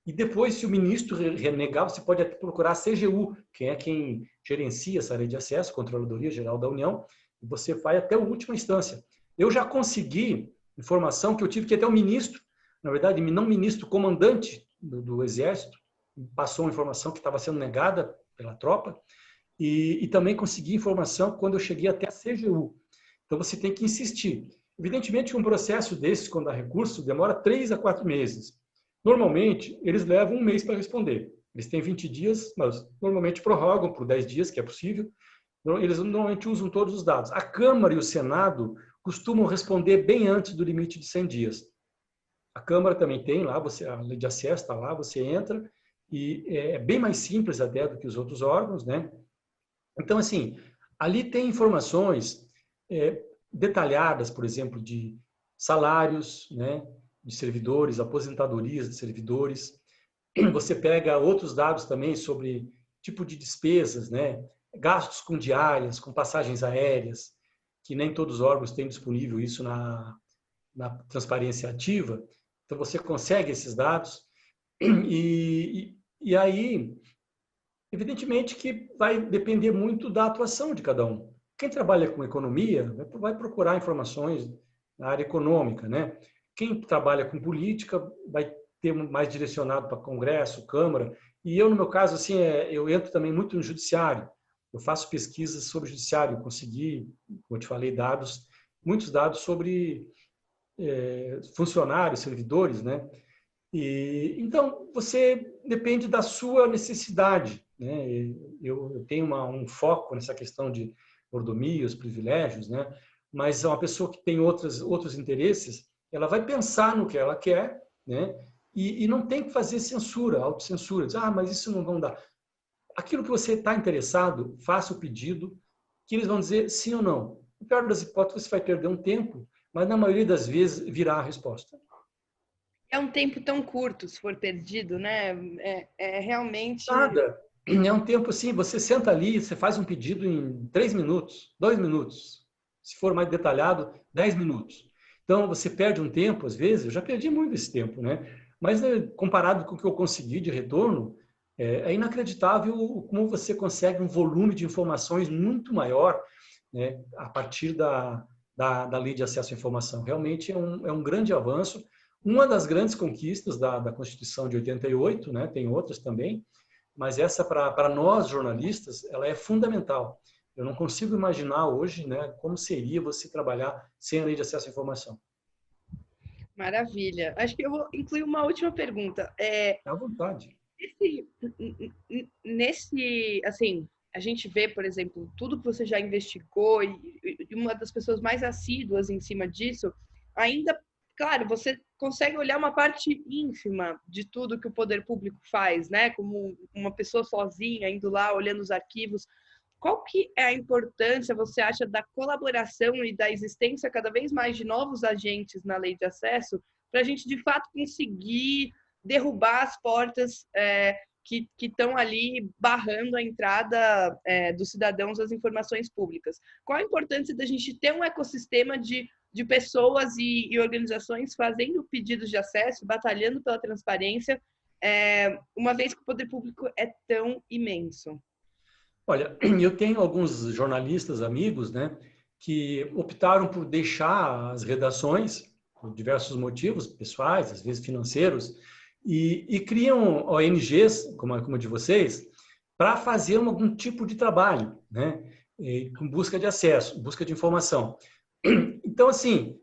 Speaker 2: E depois, se o ministro renegar, você pode até procurar a CGU, que é quem gerencia essa área de acesso, Controladoria Geral da União, e você vai até a última instância. Eu já consegui informação que eu tive que ir até o ministro, na verdade, não ministro, comandante do Exército, passou uma informação que estava sendo negada pela tropa, e também consegui informação quando eu cheguei até a CGU. Então, você tem que insistir. Evidentemente, um processo desses, quando há recurso, demora 3 a 4 meses. Normalmente, eles levam 1 mês para responder. Eles têm 20 dias, mas normalmente prorrogam por 10 dias, que é possível. Eles normalmente usam todos os dados. A Câmara e o Senado costumam responder bem antes do limite de 100 dias. A Câmara também tem lá, a lei de acesso está lá, você entra, e é bem mais simples até do que os outros órgãos, né? Então, assim, ali tem informações detalhadas, por exemplo, de salários, né, de servidores, aposentadorias de servidores. Você pega outros dados também sobre tipo de despesas, né, gastos com diárias, com passagens aéreas, que nem todos os órgãos têm disponível isso na transparência ativa. Então, você consegue esses dados e aí, evidentemente que vai depender muito da atuação de cada um. Quem trabalha com economia vai procurar informações na área econômica, né? Quem trabalha com política vai ter mais direcionado para Congresso, Câmara. E eu, no meu caso, assim, eu entro também muito no judiciário. Eu faço pesquisas sobre o judiciário. Consegui, como eu te falei, muitos dados sobre funcionários, servidores, né? Então, você depende da sua necessidade, né? Eu tenho um foco nessa questão de mordomias, privilégios, né? Mas uma pessoa que tem outros interesses, ela vai pensar no que ela quer, né? E não tem que fazer censura, autocensura. Diz, mas isso não vão dar. Aquilo que você está interessado, faça o pedido, que eles vão dizer sim ou não. No pior das hipóteses, você vai perder um tempo, mas na maioria das vezes virá a resposta.
Speaker 1: É um tempo tão curto, se for perdido, né? Realmente.
Speaker 2: Nada. É um tempo assim, você senta ali, você faz um pedido em 3 minutos, 2 minutos. Se for mais detalhado, 10 minutos. Então, você perde um tempo, às vezes, eu já perdi muito esse tempo, né? Mas, comparado com o que eu consegui de retorno, é inacreditável como você consegue um volume de informações muito maior, né, a partir da lei de acesso à informação. Realmente é um grande avanço. Uma das grandes conquistas da Constituição de 88, né, tem outras também, mas essa, para nós jornalistas, ela é fundamental. Eu não consigo imaginar hoje, né, como seria você trabalhar sem a lei de acesso à informação.
Speaker 1: Maravilha. Acho que eu vou incluir uma última pergunta.
Speaker 2: À vontade.
Speaker 1: Assim, a gente vê, por exemplo, tudo que você já investigou e uma das pessoas mais assíduas em cima disso, ainda, claro, você consegue olhar uma parte ínfima de tudo que o poder público faz, né? Como uma pessoa sozinha indo lá olhando os arquivos. Qual que é a importância, você acha, da colaboração e da existência cada vez mais de novos agentes na lei de acesso para a gente, de fato, conseguir derrubar as portas que estão ali barrando a entrada dos cidadãos às informações públicas. Qual a importância da gente ter um ecossistema de pessoas e organizações fazendo pedidos de acesso, batalhando pela transparência, uma vez que o poder público é tão imenso?
Speaker 2: Olha, eu tenho alguns jornalistas amigos, né, que optaram por deixar as redações por diversos motivos pessoais, às vezes financeiros, e criam ONGs, como a de vocês, para fazer algum tipo de trabalho, né, com busca de acesso, busca de informação. Então, assim,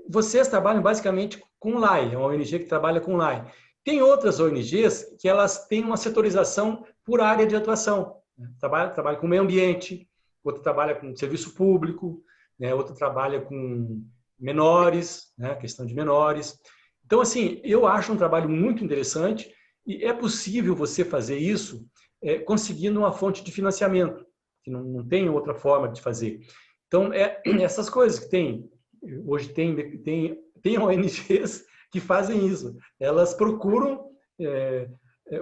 Speaker 2: vocês trabalham basicamente com LAI, é uma ONG que trabalha com LAI. Tem outras ONGs que elas têm uma setorização por área de atuação. Trabalha com meio ambiente, outra trabalha com serviço público, né? Outra trabalha com menores, né? Questão de menores. Então, assim, eu acho um trabalho muito interessante e é possível você fazer isso conseguindo uma fonte de financiamento, que não tem outra forma de fazer. Então, essas coisas que tem. Hoje tem ONGs que fazem isso. Elas procuram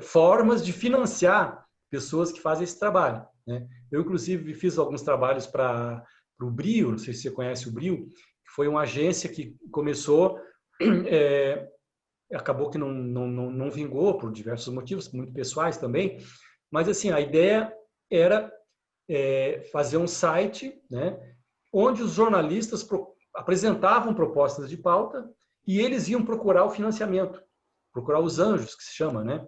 Speaker 2: formas de financiar pessoas que fazem esse trabalho, né? Eu, inclusive, fiz alguns trabalhos para o Brio, não sei se você conhece o Brio, que foi uma agência que começou, acabou que não vingou por diversos motivos, muito pessoais também, mas assim, a ideia era fazer um site, né, onde os jornalistas apresentavam propostas de pauta e eles iam procurar o financiamento, procurar os anjos, que se chama, né?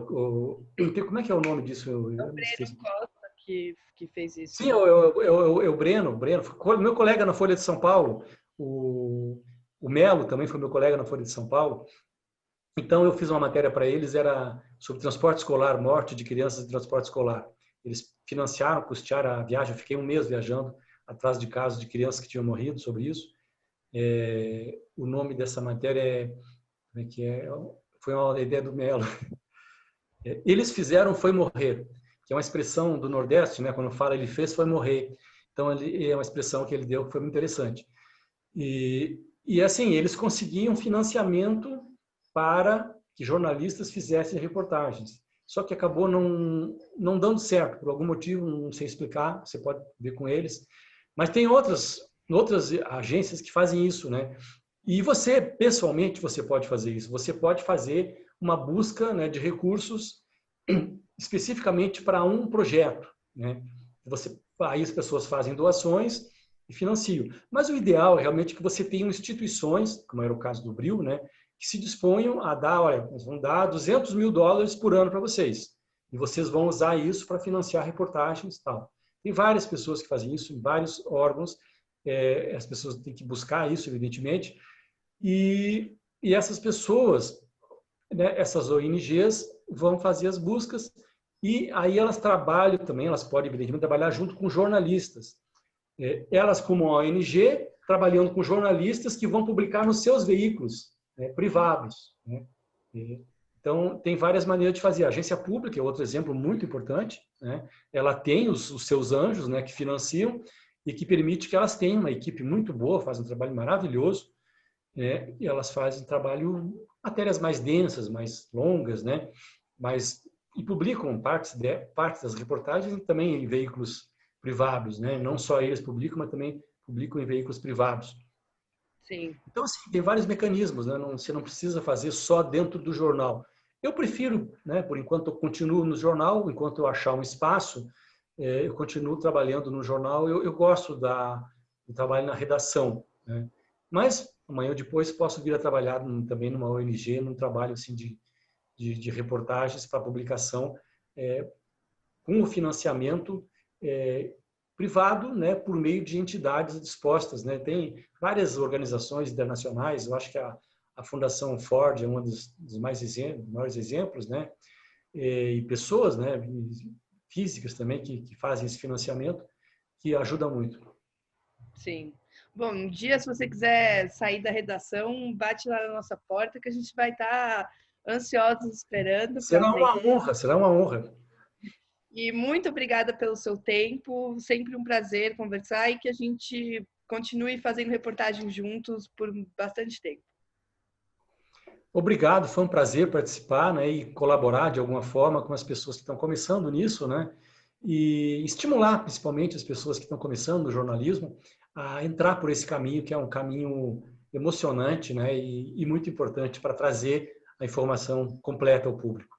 Speaker 2: Como é que é o nome disso?
Speaker 1: É o Breno Costa que fez isso.
Speaker 2: Sim, o Breno, foi meu colega na Folha de São Paulo, o Melo também foi meu colega na Folha de São Paulo. Então, eu fiz uma matéria para eles, era sobre transporte escolar, morte de crianças em transporte escolar. Eles financiaram, custearam a viagem, eu fiquei um mês viajando atrás de casos de crianças que tinham morrido sobre isso. O nome dessa matéria como é que é? Foi uma ideia do Melo. Eles fizeram foi morrer, que é uma expressão do Nordeste, né? Quando fala ele fez foi morrer. Então, é uma expressão que ele deu que foi muito interessante. E assim, eles conseguiam financiamento para que jornalistas fizessem reportagens. Só que acabou não dando certo, por algum motivo, não sei explicar, você pode ver com eles. Mas tem outras agências que fazem isso, né? E você, pessoalmente, você pode fazer isso. Você pode fazer uma busca, né, de recursos especificamente para um projeto, né? Aí as pessoas fazem doações e financiam. Mas o ideal é realmente que você tenha instituições, como era o caso do Bril, né, que se disponham a dar, olha, nós vamos dar $200 mil por ano para vocês. E vocês vão usar isso para financiar reportagens e tal. Tem várias pessoas que fazem isso, em vários órgãos. As pessoas têm que buscar isso, evidentemente. E essas pessoas, né, essas ONGs, vão fazer as buscas e aí elas trabalham também, elas podem, evidentemente, trabalhar junto com jornalistas. Elas, como ONG, trabalhando com jornalistas que vão publicar nos seus veículos, né, privados, né? Então, tem várias maneiras de fazer. A agência pública é outro exemplo muito importante, né? Ela tem os seus anjos, né, que financiam e que permite que elas tenham uma equipe muito boa, fazem um trabalho maravilhoso, né? E elas fazem matérias mais densas, mais longas, né? E publicam partes das reportagens também em veículos privados, né? Não só eles publicam, mas também publicam em veículos privados.
Speaker 1: Sim.
Speaker 2: Então, assim, tem vários mecanismos, né? Você não precisa fazer só dentro do jornal. Eu prefiro, né? Por enquanto, eu continuo no jornal, enquanto eu achar um espaço, eu continuo trabalhando no jornal. Eu gosto do trabalho na redação, né? Mas amanhã ou depois posso vir a trabalhar também numa ONG, num trabalho assim de reportagens para publicação, com o financiamento privado, né, por meio de entidades dispostas, né? Tem várias organizações internacionais, eu acho que a Fundação Ford é um dos maiores exemplos, né? E pessoas, né, físicas também que fazem esse financiamento, que ajuda muito.
Speaker 1: Sim. Bom, um dia, se você quiser sair da redação, bate lá na nossa porta que a gente vai estar ansiosos esperando para
Speaker 2: Será uma
Speaker 1: aprender.
Speaker 2: honra, será uma honra.
Speaker 1: E muito obrigada pelo seu tempo, sempre um prazer conversar e que a gente continue fazendo reportagens juntos por bastante tempo.
Speaker 2: Obrigado, foi um prazer participar, né, e colaborar de alguma forma com as pessoas que estão começando nisso, né, e estimular principalmente as pessoas que estão começando no jornalismo a entrar por esse caminho, que é um caminho emocionante, né, e muito importante para trazer a informação completa ao público.